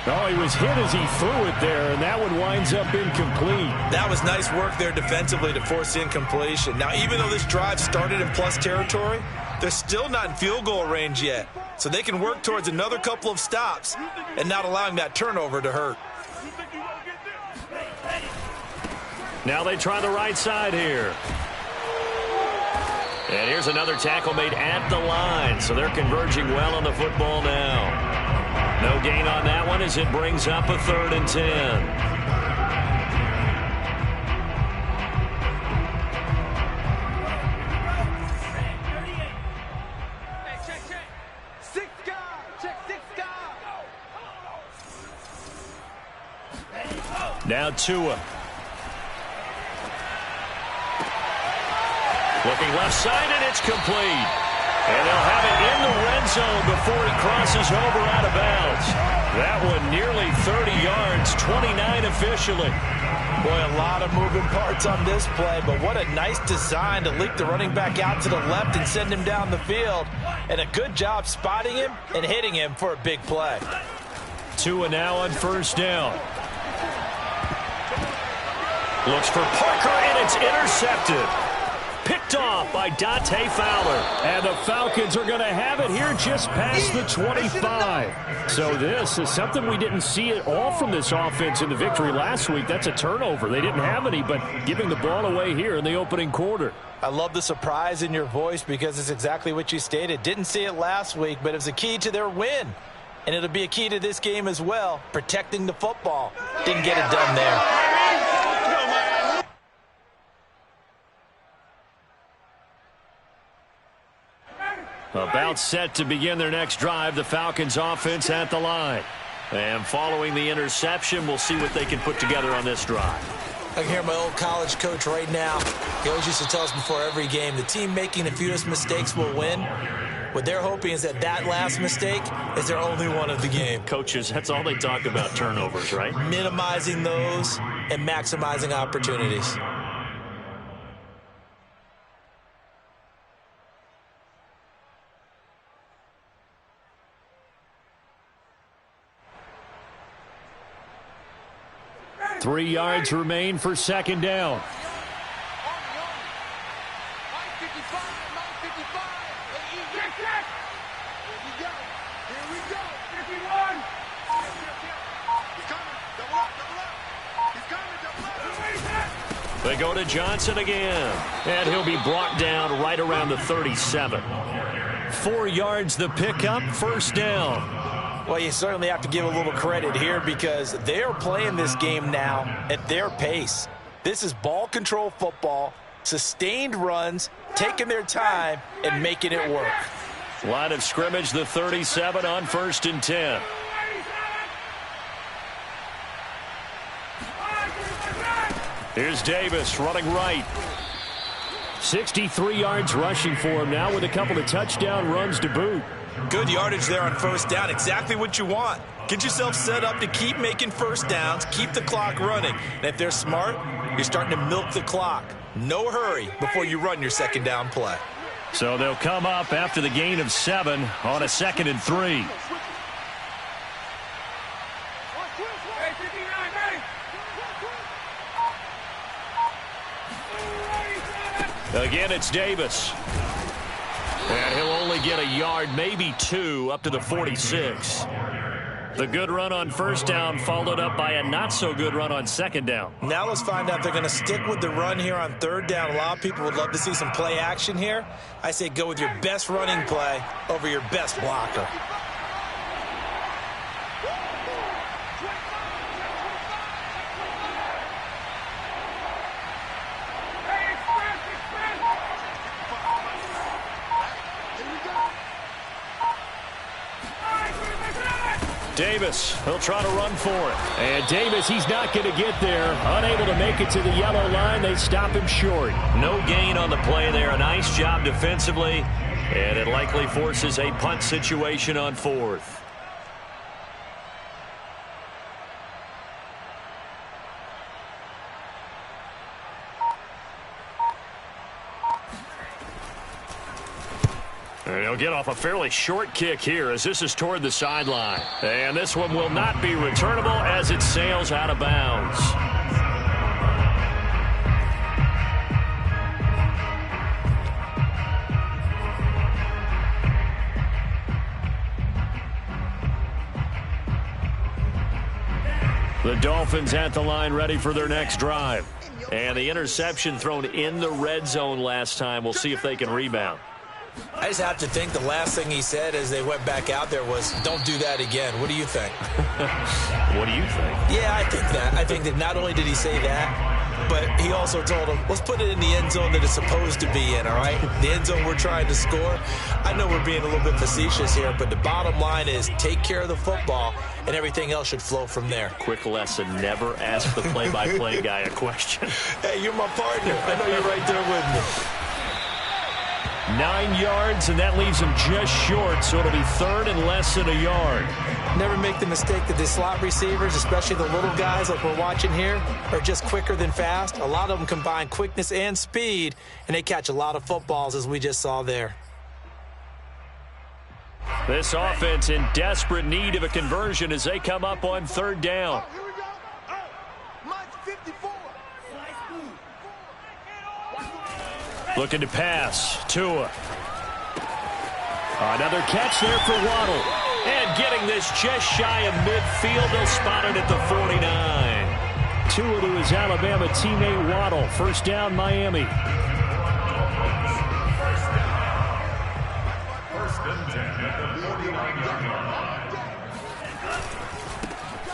S5: Oh, he was hit as he threw it there, and that one winds up incomplete.
S3: That was nice work there defensively to force incompletion. Now, even though this drive started in plus territory, they're still not in field goal range yet. So they can work towards another couple of stops and not allowing that turnover to hurt.
S2: Now they try the right side here. And here's another tackle made at the line, so they're converging well on the football now. No gain on that one as it brings up a 3rd and 10. Now Tua. Looking left side, and it's complete. And they'll have it in the red zone before he crosses over out of bounds. That one nearly 30 yards, 29 officially.
S3: Boy, a lot of moving parts on this play, but what a nice design to leak the running back out to the left and send him down the field. And a good job spotting him and hitting him for a big play.
S2: Tua now on 1st down. Looks for Parker, and it's intercepted. Picked off by Dante Fowler.
S5: And the Falcons are going to have it here just past the 25. So this is something we didn't see at all from this offense in the victory last week. That's a turnover. They didn't have any, but giving the ball away here in the opening quarter.
S3: I love the surprise in your voice because it's exactly what you stated. Didn't see it last week, but it was a key to their win. And it'll be a key to this game as well, protecting the football. Didn't get it done there.
S2: About set to begin their next drive, the Falcons offense at the line. And following the interception, we'll see what they can put together on this drive.
S3: I can hear my old college coach right now. He always used to tell us before every game, the team making the fewest mistakes will win. What they're hoping is that last mistake is their only one of the game.
S2: Coaches, that's all they talk about, turnovers, right?
S3: Minimizing those and maximizing opportunities.
S5: Three yards remain for 2nd down.
S2: They go to Johnson again, and he'll be brought down right around the 37. 4 yards the pickup, 1st down.
S3: Well, you certainly have to give a little credit here because they're playing this game now at their pace. This is ball control football, sustained runs, taking their time, and making it work.
S2: Line of scrimmage, the 37 on 1st and 10. Here's Davis running right. 63 yards rushing for him now with a couple of touchdown runs to boot.
S3: Good yardage there on 1st down. Exactly what you want. Get yourself set up to keep making 1st downs, keep the clock running. And if they're smart, you're starting to milk the clock. No hurry before you run your 2nd down play.
S2: So they'll come up after the gain of 7 on a 2nd and 3. Again, it's Davis. And he'll only get a yard, maybe 2, up to the 46. The good run on 1st down followed up by a not-so-good run on 2nd down.
S3: Now let's find out if they're going to stick with the run here on 3rd down. A lot of people would love to see some play action here. I say go with your best running play over your best blocker.
S2: Davis, he'll try to run for it.
S5: And Davis, he's not going to get there. Unable to make it to the yellow line. They stop him short.
S2: No gain on the play there. A nice job defensively. And it likely forces a punt situation on 4th. And he'll get off a fairly short kick here as this is toward the sideline. And this one will not be returnable as it sails out of bounds. The Dolphins at the line ready for their next drive. And the interception thrown in the red zone last time. We'll see if they can rebound.
S3: I just have to think the last thing he said as they went back out there was, don't do that again. What do you think?
S2: What do you think?
S3: Yeah, I think that. I think that not only did he say that, but he also told him, let's put it in the end zone that it's supposed to be in, all right? The end zone we're trying to score. I know we're being a little bit facetious here, but the bottom line is take care of the football, and everything else should flow from there.
S2: Quick lesson, never ask the play-by-play guy a question.
S3: Hey, you're my partner. I know you're right there with me.
S2: 9 yards, and that leaves him just short, so it'll be 3rd and less than a yard.
S3: Never make the mistake that the slot receivers, especially the little guys like we're watching here, are just quicker than fast. A lot of them combine quickness and speed, and they catch a lot of footballs, as we just saw there.
S2: This offense in desperate need of a conversion as they come up on 3rd down.
S7: Here we go. Mine's 54.
S2: Looking to pass. Tua. Another catch there for Waddle. And getting this just shy of midfield. They'll spot it at the 49.
S5: Tua to his Alabama teammate Waddle. 1st down, Miami.
S4: 1st and 10 at the 49-yard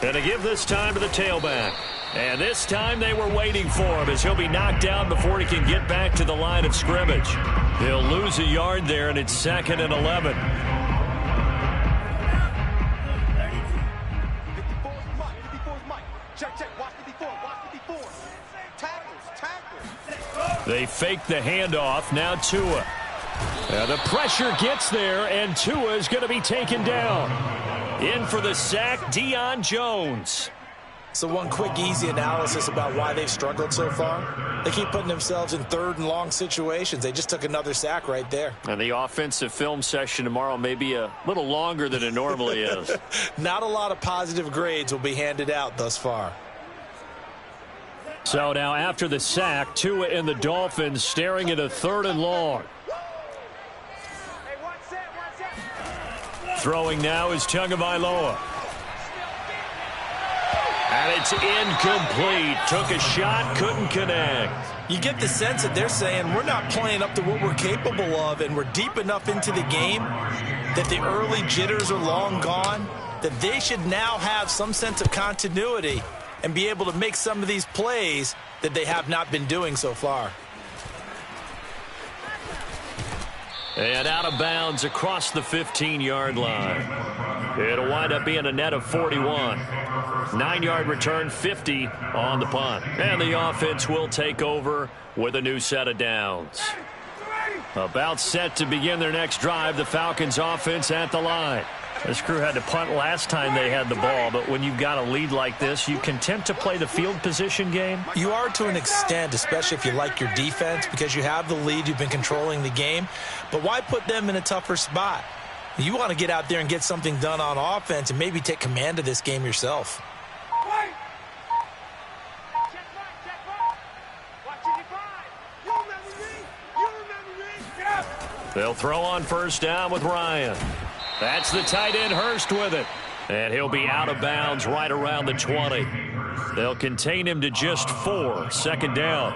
S4: line.
S2: And to give this time to the tailback. And this time they were waiting for him as he'll be knocked down before he can get back to the line of scrimmage. He'll lose a yard there, and it's 2nd and 11.
S7: 54's Mike. Check. Watch 54. Tackles.
S2: They fake the handoff. Now Tua. The pressure gets there, and Tua is going to be taken down. In for the sack, Deion Jones.
S3: So one quick, easy analysis about why they've struggled so far. They keep putting themselves in 3rd and long situations. They just took another sack right there.
S2: And the offensive film session tomorrow may be a little longer than it normally is.
S3: Not a lot of positive grades will be handed out thus far.
S5: So now after the sack, Tua and the Dolphins staring at a 3rd and long.
S2: Throwing now is Tagovailoa. And it's incomplete. Took a shot, couldn't connect.
S3: You get the sense that they're saying we're not playing up to what we're capable of, and we're deep enough into the game that the early jitters are long gone. that they should now have some sense of continuity and be able to make some of these plays that they have not been doing so far.
S2: And out of bounds across the 15-yard line. It'll wind up being a net of 41. 9-yard return, 50 on the punt. And the offense will take over with a new set of downs. About set to begin their next drive, the Falcons offense at the line. This crew had to punt last time they had the ball, but when you've got a lead like this, you content to play the field position game?
S3: You are to an extent, especially if you like your defense, because you have the lead, you've been controlling the game. But why put them in a tougher spot? You want to get out there and get something done on offense and maybe take command of this game yourself.
S2: They'll throw on first down with Ryan. That's the tight end, Hurst, with it. And he'll be out of bounds right around the 20. They'll contain him to just 4. Second down.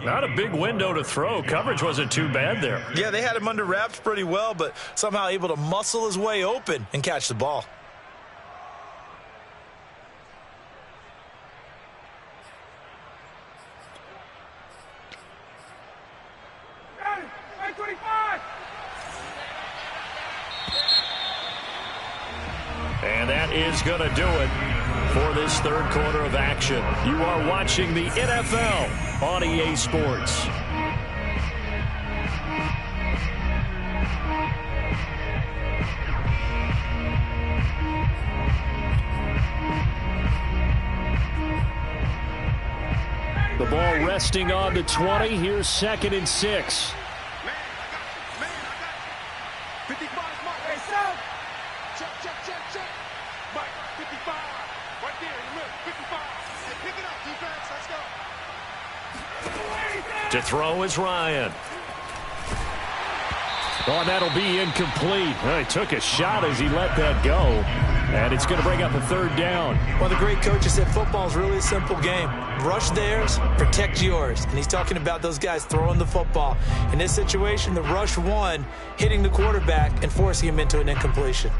S2: Not a big window to throw. Coverage wasn't too bad there.
S3: Yeah, they had him under wraps pretty well, but somehow able to muscle his way open and catch the ball.
S2: And that is going to do it for this third quarter of action. You are watching the NFL on EA Sports. The ball resting on the 20. Here's 2nd and 6. To throw is Ryan. Oh, and that'll be incomplete. He took a shot as he let that go. And it's going to bring up a third down.
S3: One of the great coaches said football is really a simple game. Rush theirs, protect yours. And he's talking about those guys throwing the football. In this situation, the rush won, hitting the quarterback and forcing him into an incompletion.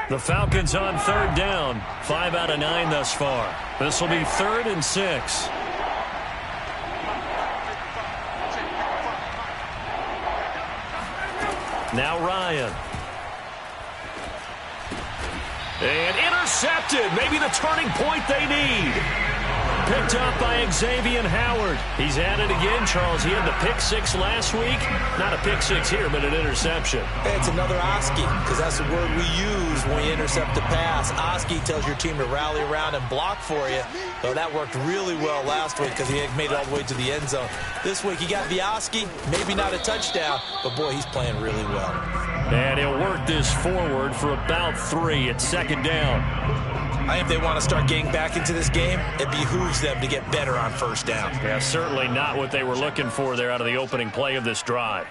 S2: The Falcons on third down. 5 out of 9 thus far. This will be 3rd and 6. Now Ryan. And intercepted. Maybe the turning point they need. Picked up by Xavier Howard. He's at it again, Charles. He had the pick 6 last week. Not a pick 6 here, but an interception.
S3: Hey, it's another Oski, because that's the word we use when you intercept a pass. Oski tells your team to rally around and block for you. So that worked really well last week because he had made it all the way to the end zone. This week he got the Oski, maybe not a touchdown, but boy, he's playing really well.
S2: And he'll work this forward for about 3 at 2nd down.
S3: I think if they want to start getting back into this game, it behooves them to get better on first down.
S2: Yeah, certainly not what they were looking for there out of the opening play of this drive.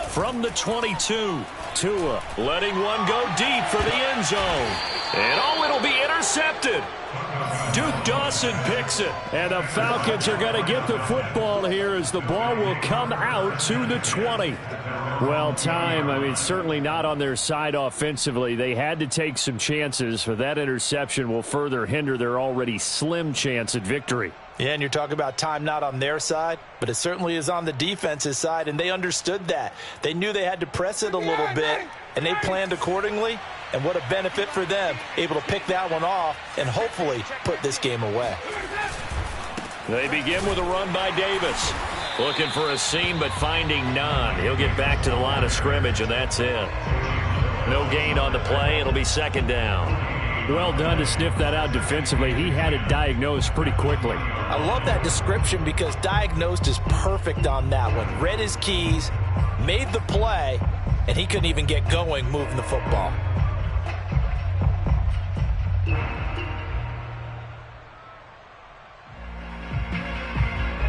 S2: From the 22, Tua letting one go deep for the end zone. And it'll be intercepted. Duke Dawson picks it. And the Falcons are going to get the football here as the ball will come out to the 20. Well, time, certainly not on their side offensively. They had to take some chances, for that interception will further hinder their already slim chance at victory.
S3: Yeah, and you're talking about time not on their side, but it certainly is on the defense's side, and they understood that. They knew they had to press it a little bit, and they planned accordingly, and what a benefit for them, able to pick that one off and hopefully put this game away.
S2: They begin with a run by Davis. Looking for a seam, but finding none. He'll get back to the line of scrimmage, and that's it. No gain on the play. It'll be 2nd down.
S5: Well done to sniff that out defensively. He had it diagnosed pretty quickly.
S3: I love that description because diagnosed is perfect on that one. Read his keys, made the play, and he couldn't even get going moving the football.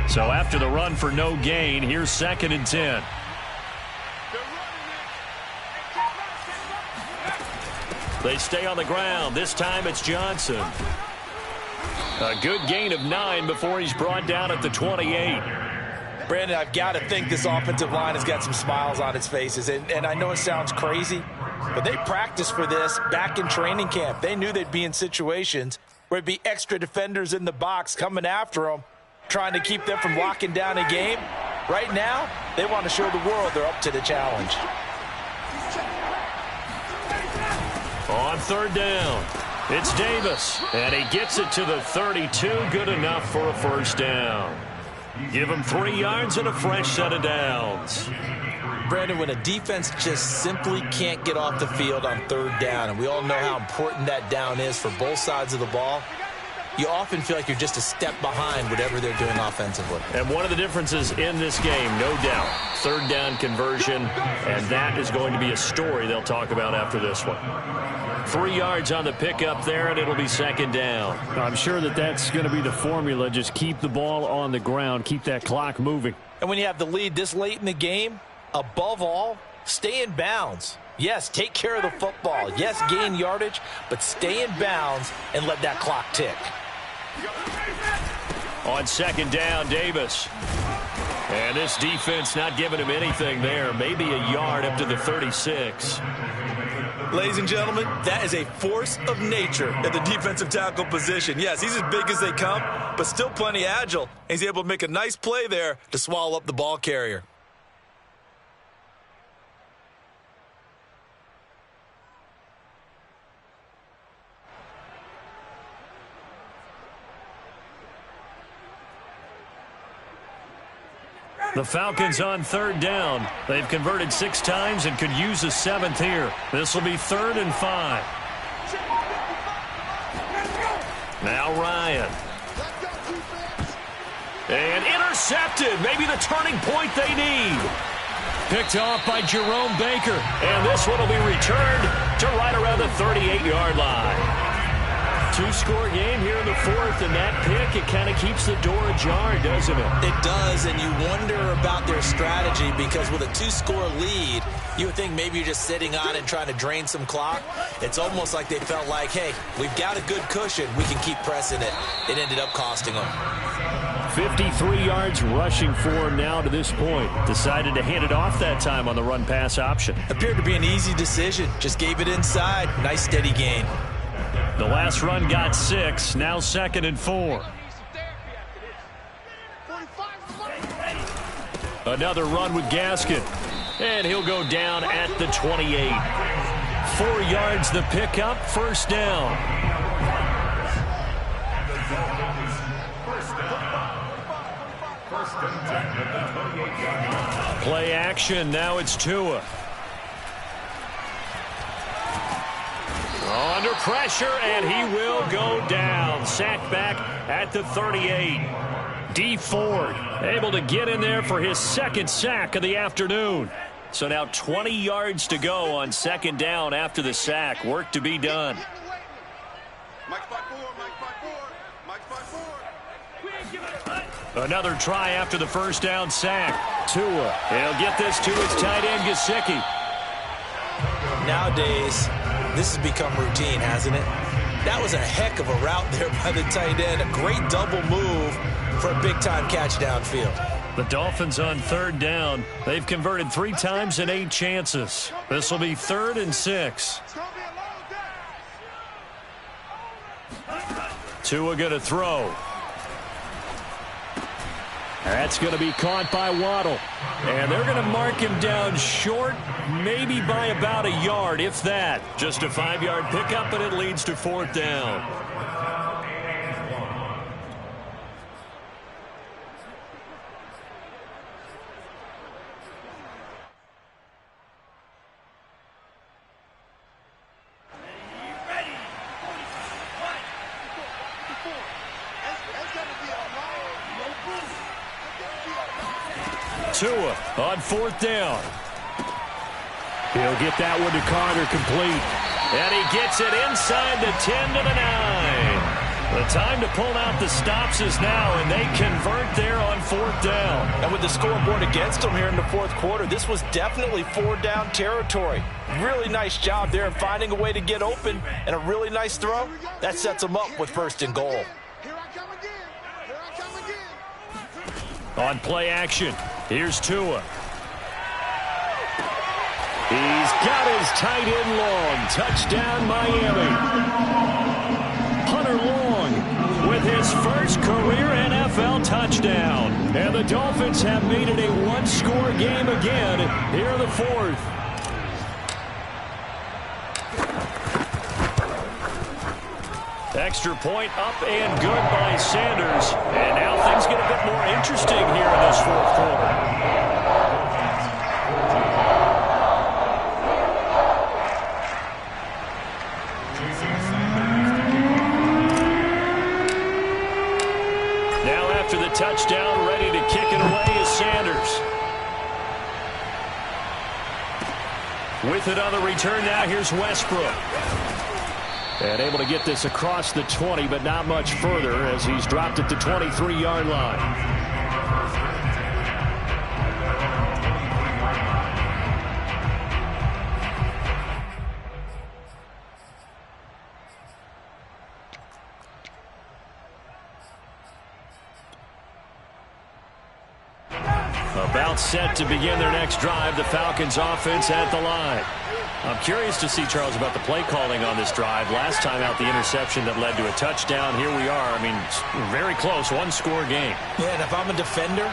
S2: So after the run for no gain, here's 2nd and 10. They stay on the ground. This time it's Johnson. A good gain of 9 before he's brought down at the 28.
S3: Brandon, I've got to think this offensive line has got some smiles on its faces. And I know it sounds crazy, but they practiced for this back in training camp. They knew they'd be in situations where it'd be extra defenders in the box coming after them, trying to keep them from locking down a game. Right now, they want to show the world they're up to the challenge.
S2: On third down, it's Davis, and he gets it to the 32. Good enough for a first down. Give him 3 yards and a fresh set of downs.
S3: Brandon, when a defense just simply can't get off the field on third down, and we all know how important that down is for both sides of the ball, you often feel like you're just a step behind whatever they're doing offensively.
S2: And one of the differences in this game, no doubt, third down conversion, and that is going to be a story they'll talk about after this one. 3 yards on the pickup there, and it'll be second down.
S5: I'm sure that's going to be the formula. Just keep the ball on the ground, keep that clock moving.
S3: And when you have the lead this late in the game, above all, stay in bounds. Yes, take care of the football. Yes, gain yardage, but stay in bounds and let that clock tick.
S2: On second down, Davis. And this defense not giving him anything there. Maybe a yard up to the 36.
S8: Ladies and gentlemen, that is a force of nature at the defensive tackle position. Yes, he's as big as they come, but still plenty agile. He's able to make a nice play there to swallow up the ball carrier.
S2: The Falcons on third down. They've converted 6 times and could use a 7th here. This will be 3rd and 5. Now Ryan. And intercepted. Maybe the turning point they need. Picked off by Jerome Baker. And this one will be returned to right around the 38-yard line. 2-score game here in the 4th, and that pick, it kind of keeps the door ajar, doesn't it?
S3: It does, and you wonder about their strategy because with a 2-score lead, you would think maybe you're just sitting on and trying to drain some clock. It's almost like they felt like, hey, we've got a good cushion. We can keep pressing it. It ended up costing them.
S5: 53 yards rushing for him now to this point. Decided to hand it off that time on the run-pass option.
S3: Appeared to be an easy decision. Just gave it inside. Nice steady gain.
S2: The last run got 6, now 2nd and 4. Another run with Gaskin, and he'll go down at the 28. 4 yards the pickup, first down. Play action, now it's Tua. Under pressure, and he will go down. Sacked back at the 38. D. Ford able to get in there for his 2nd sack of the afternoon. So now 20 yards to go on second down after the sack. Work to be done. Another try after the first down sack. Tua, he'll get this to his tight end, Gesicki.
S3: Nowadays, this has become routine, hasn't it? That was a heck of a route there by the tight end. A great double move for a big-time catch downfield.
S2: The Dolphins on third down. They've converted 3 times in 8 chances. This will be 3rd and 6. Tua going to throw.
S5: That's going to be caught by Waddle.
S2: And they're going to mark him down short, maybe by about a yard, if that. Just a 5-yard pickup, and it leads to 4th down. Tua on 4th down.
S5: He'll get that one to Carter, complete.
S2: And he gets it inside the 10 to the 9. The time to pull out the stops is now, and they convert there on 4th down.
S3: And with the scoreboard against them here in the 4th quarter, this was definitely 4-down territory. Really nice job there of finding a way to get open, and a really nice throw. That sets them up with 1st and goal.
S2: On play action, here's Tua. He's got his tight end long. Touchdown, Miami. Hunter Long with his first career NFL touchdown. And the Dolphins have made it a one-score game again here in the fourth. Extra point up and good by Sanders. And now things get a bit more interesting here in this fourth quarter. After the touchdown, ready to kick it away is Sanders. With it on the return now, here's Westbrook. And able to get this across the 20, but not much further as he's dropped at the 23-yard line. About set to begin their next drive, the Falcons offense at the line. I'm curious to see, Charles, about the play calling on this drive. Last time out, the interception that led to a touchdown. Here we are. I mean, very close, one-score game.
S3: Yeah, and if I'm a defender,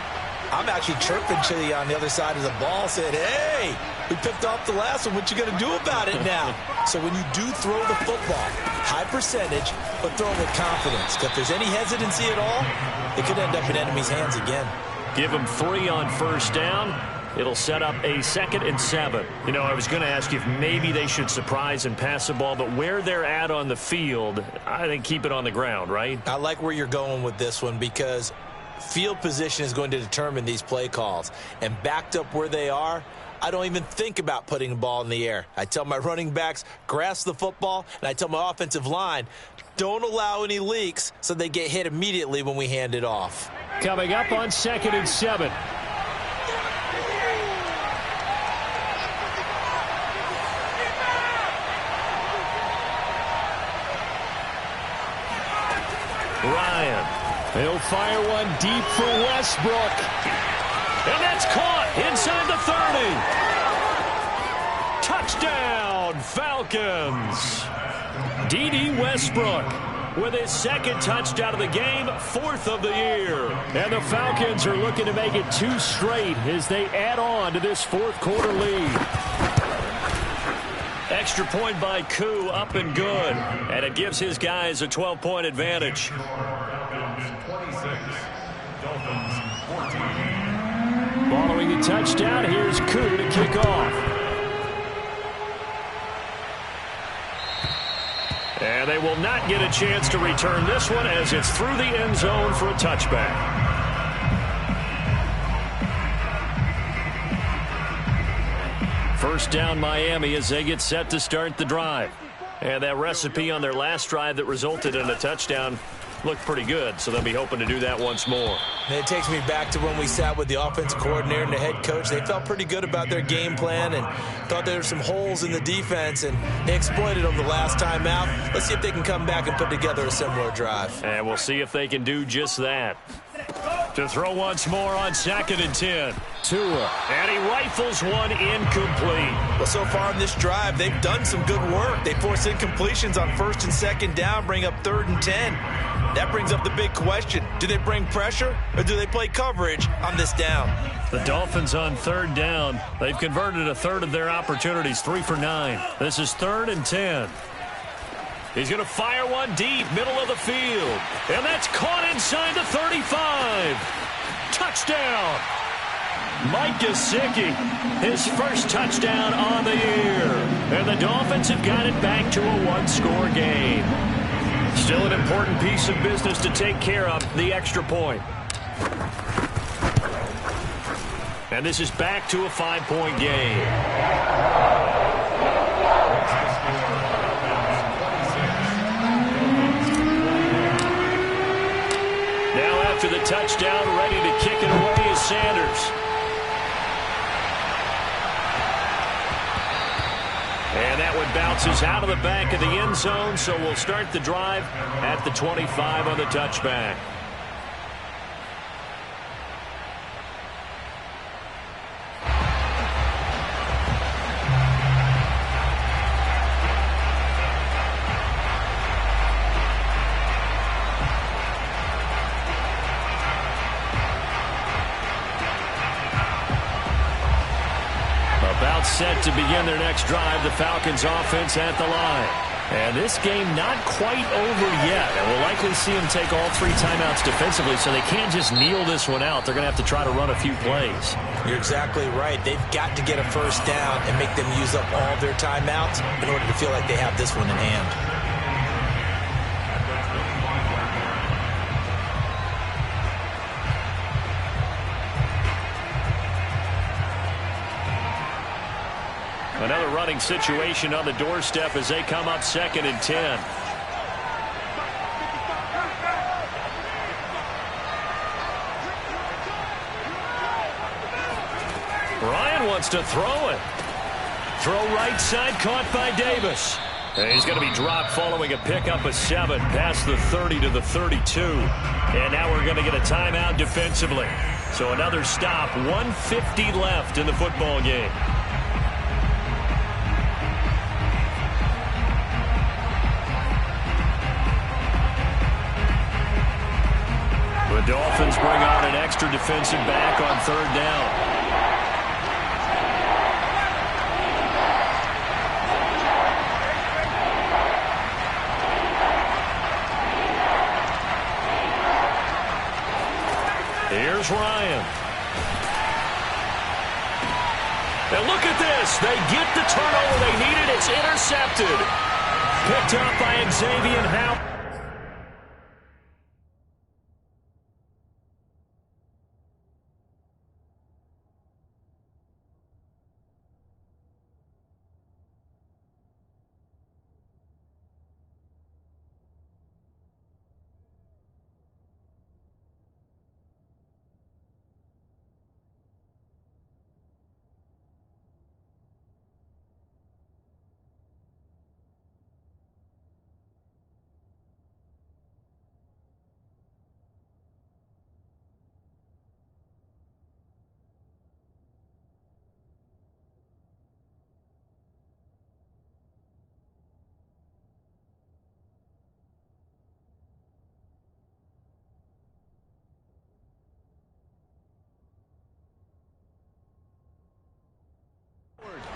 S3: I'm actually chirping to you on the other side of the ball, saying, hey, we picked off the last one. What you going to do about it now? So when you do throw the football, high percentage, but throw it with confidence. If there's any hesitancy at all, it could end up in enemy's hands again.
S2: Give them 3 on first down. It'll set up a 2nd and 7. You know, I was going to ask you if maybe they should surprise and pass the ball, but where they're at on the field, I think keep it on the ground, right?
S3: I like where you're going with this one because field position is going to determine these play calls. And backed up where they are, I don't even think about putting the ball in the air. I tell my running backs, grasp the football, and I tell my offensive line, don't allow any leaks so they get hit immediately when we hand it off.
S2: Coming up on 2nd and 7. Ryan. He'll fire one deep for Westbrook. And that's caught inside the 30. Touchdown, Falcons. D.D. Westbrook with his 2nd touchdown of the game, 4th of the year. And the Falcons are looking to make it 2 straight as they add on to this fourth quarter lead. Extra point by Koo, up and good. And it gives his guys a 12-point advantage.
S4: Falcons 26, Dolphins 14.
S2: Following the touchdown, here's Koo to kick off. And they will not get a chance to return this one as it's through the end zone for a touchback. First down, Miami, as they get set to start the drive. And that recipe on their last drive that resulted in a touchdown looked pretty good, so they'll be hoping to do that once more.
S3: And it takes me back to when we sat with the offensive coordinator and the head coach. They felt pretty good about their game plan and thought there were some holes in the defense, and they exploited them the last time out. Let's see if they can come back and put together a similar drive.
S2: And we'll see if they can do just that. To throw once more on 2nd and 10. Tua. And he rifles one incomplete.
S3: Well, so far in this drive, they've done some good work. They force incompletions on 1st and 2nd down, bring up 3rd and 10. That brings up the big question. Do they bring pressure or do they play coverage on this down?
S2: The Dolphins on 3rd down. They've converted a 1/3 of their opportunities, 3 for 9. This is 3rd and 10. He's going to fire one deep, middle of the field. And that's caught inside the 35. Touchdown. Mike Gesicki, his first touchdown on the year. And the Dolphins have got it back to a one-score game. Still an important piece of business to take care of, the extra point. And this is back to a 5-point game. Now after the touchdown, ready to kick it away is Sanders. And that one bounces out of the back of the end zone, so we'll start the drive at the 25 on the touchback. set to begin their next drive. The Falcons offense at the line. And this game not quite over yet. And we'll likely see them take all 3 timeouts defensively, so they can't just kneel this one out. They're going to have to try to run a few plays.
S3: You're exactly right. They've got to get a first down and make them use up all their timeouts in order to feel like they have this one in hand.
S2: Another running situation on the doorstep as they come up 2nd and 10. Ryan wants to throw it. Throw right side, caught by Davis. And he's going to be dropped following a pickup of 7 past the 30 to the 32. And now we're going to get a timeout defensively. So another stop, 1:50 left in the football game. The Dolphins bring out an extra defensive back on 3rd down. Here's Ryan. And look at this. They get the turnover they needed. It's intercepted. Picked up by Xavier Howard.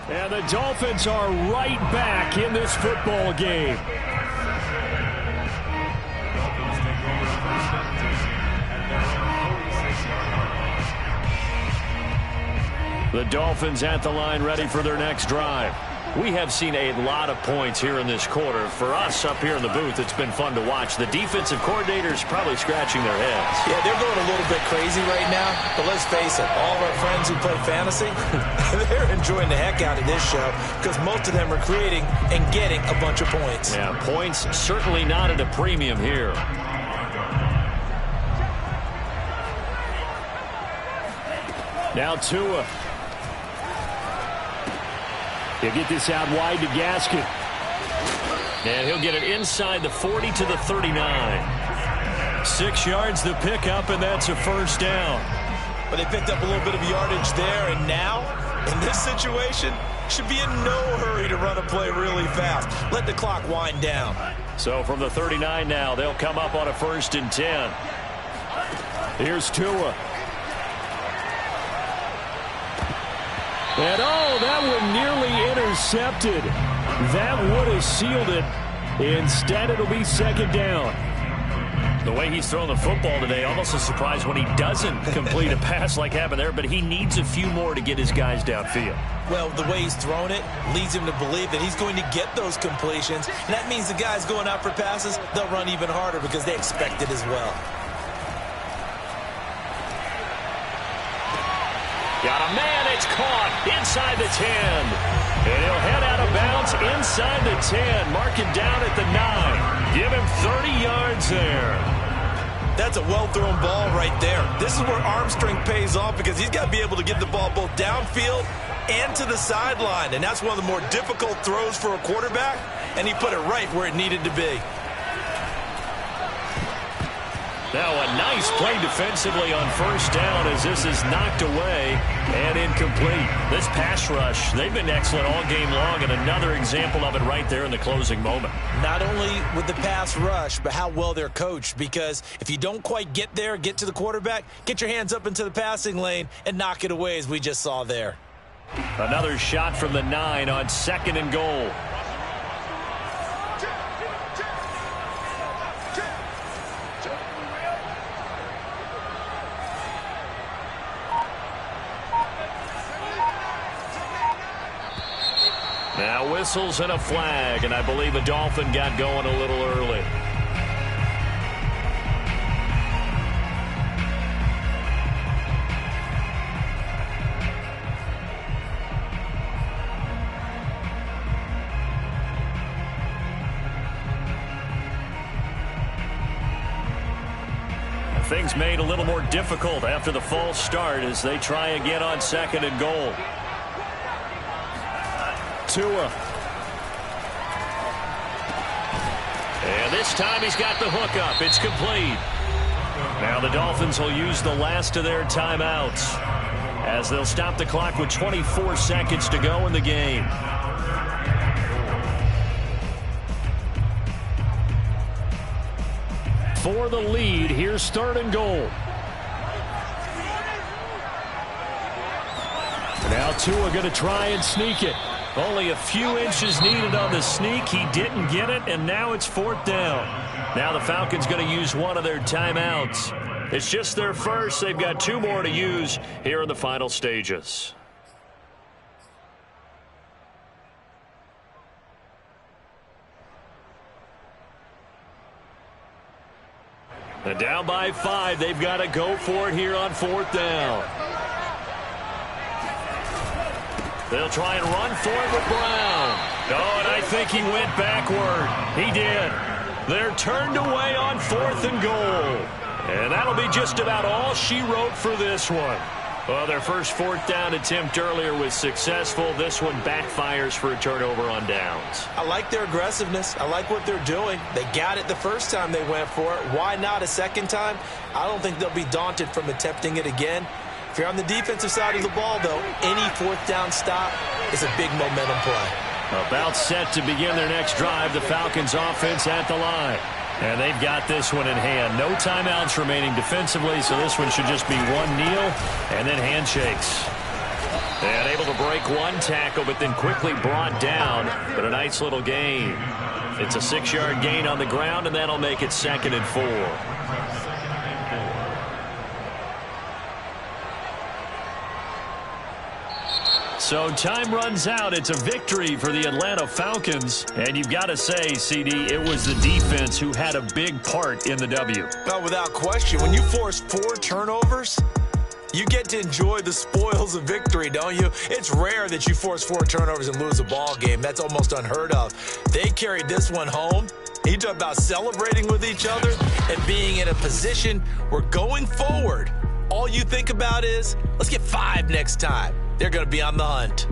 S2: And the Dolphins are right back in this football game.
S4: Dolphins take over 1st and 10 at their own 46-yard line.
S2: The Dolphins at the line, ready for their next drive. We have seen a lot of points here in this quarter. For us up here in the booth, it's been fun to watch. The defensive coordinators probably scratching their heads.
S3: Yeah, they're going a little bit crazy right now. But let's face it, all of our friends who play fantasy, they're enjoying the heck out of this show because most of them are creating and getting a bunch of points.
S2: Yeah, points certainly not at a premium here. Now Tua. He'll get this out wide to Gaskin. And he'll get it inside the 40 to the 39. 6 yards the pickup, and that's a first down.
S3: But they picked up a little bit of yardage there, and now, in this situation, should be in no hurry to run a play really fast. Let the clock wind down.
S2: So from the 39 now, they'll come up on a 1st and 10. Here's Tua. And that one nearly intercepted. That would have sealed it. Instead, it'll be 2nd down. The way he's thrown the football today, almost a surprise when he doesn't complete a pass like happened there, but he needs a few more to get his guys downfield.
S3: Well, the way he's thrown it leads him to believe that he's going to get those completions. And that means the guys going out for passes, they'll run even harder because they expect it as well.
S2: Got a man, it's caught inside the 10. And he'll head out of bounds inside the 10. Mark it down at the 9. Give him 30 yards there.
S8: That's a well-thrown ball right there. This is where arm strength pays off because he's got to be able to get the ball both downfield and to the sideline. And that's one of the more difficult throws for a quarterback. And he put it right where it needed to be.
S2: Now a nice play defensively on 1st down as this is knocked away and incomplete. This pass rush, they've been excellent all game long, and another example of it right there in the closing moment.
S3: Not only with the pass rush, but how well they're coached, because if you don't quite get there, get to the quarterback, get your hands up into the passing lane and knock it away as we just saw there.
S2: Another shot from the 9 on 2nd and goal. Now whistles and a flag, and I believe a Dolphin got going a little early. Things made a little more difficult after the false start as they try again on 2nd and goal. Tua. And this time he's got the hook up. It's complete. Now the Dolphins will use the last of their timeouts as they'll stop the clock with 24 seconds to go in the game. For the lead, here's 3rd and goal. Now Tua going to try and sneak it. Only a few inches needed on the sneak. He didn't get it, and now it's 4th down. Now the Falcons going to use one of their timeouts. It's just their first. They've got 2 more to use here in the final stages. And down by 5. They've got to go for it here on 4th down. They'll try and run for it with Brown. Oh, and I think he went backward. He did. They're turned away on 4th and goal. And that'll be just about all she wrote for this one. Well, their first 4th down attempt earlier was successful. This one backfires for a turnover on downs.
S3: I like their aggressiveness. I like what they're doing. They got it the first time they went for it. Why not a second time? I don't think they'll be daunted from attempting it again. If you're on the defensive side of the ball, though, any 4th down stop is a big momentum play.
S2: About set to begin their next drive, the Falcons offense at the line. And they've got this one in hand. No timeouts remaining defensively, so this one should just be one kneel and then handshakes. And able to break one tackle, but then quickly brought down. But a nice little gain. It's a 6-yard gain on the ground, and that'll make it 2nd and 4. So time runs out. It's a victory for the Atlanta Falcons. And you've got to say, CD, it was the defense who had a big part in the W.
S3: Well, without question, when you force 4 turnovers, you get to enjoy the spoils of victory, don't you? It's rare that you force 4 turnovers and lose a ball game. That's almost unheard of. They carried this one home. You talk about celebrating with each other and being in a position where going forward, all you think about is, let's get 5 next time. They're going to be on the hunt.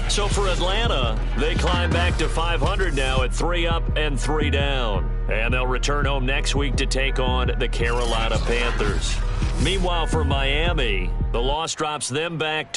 S2: So for Atlanta, they climb back to 500 now at 3 up and 3 down. And they'll return home next week to take on the Carolina Panthers. Meanwhile, for Miami, the loss drops them back to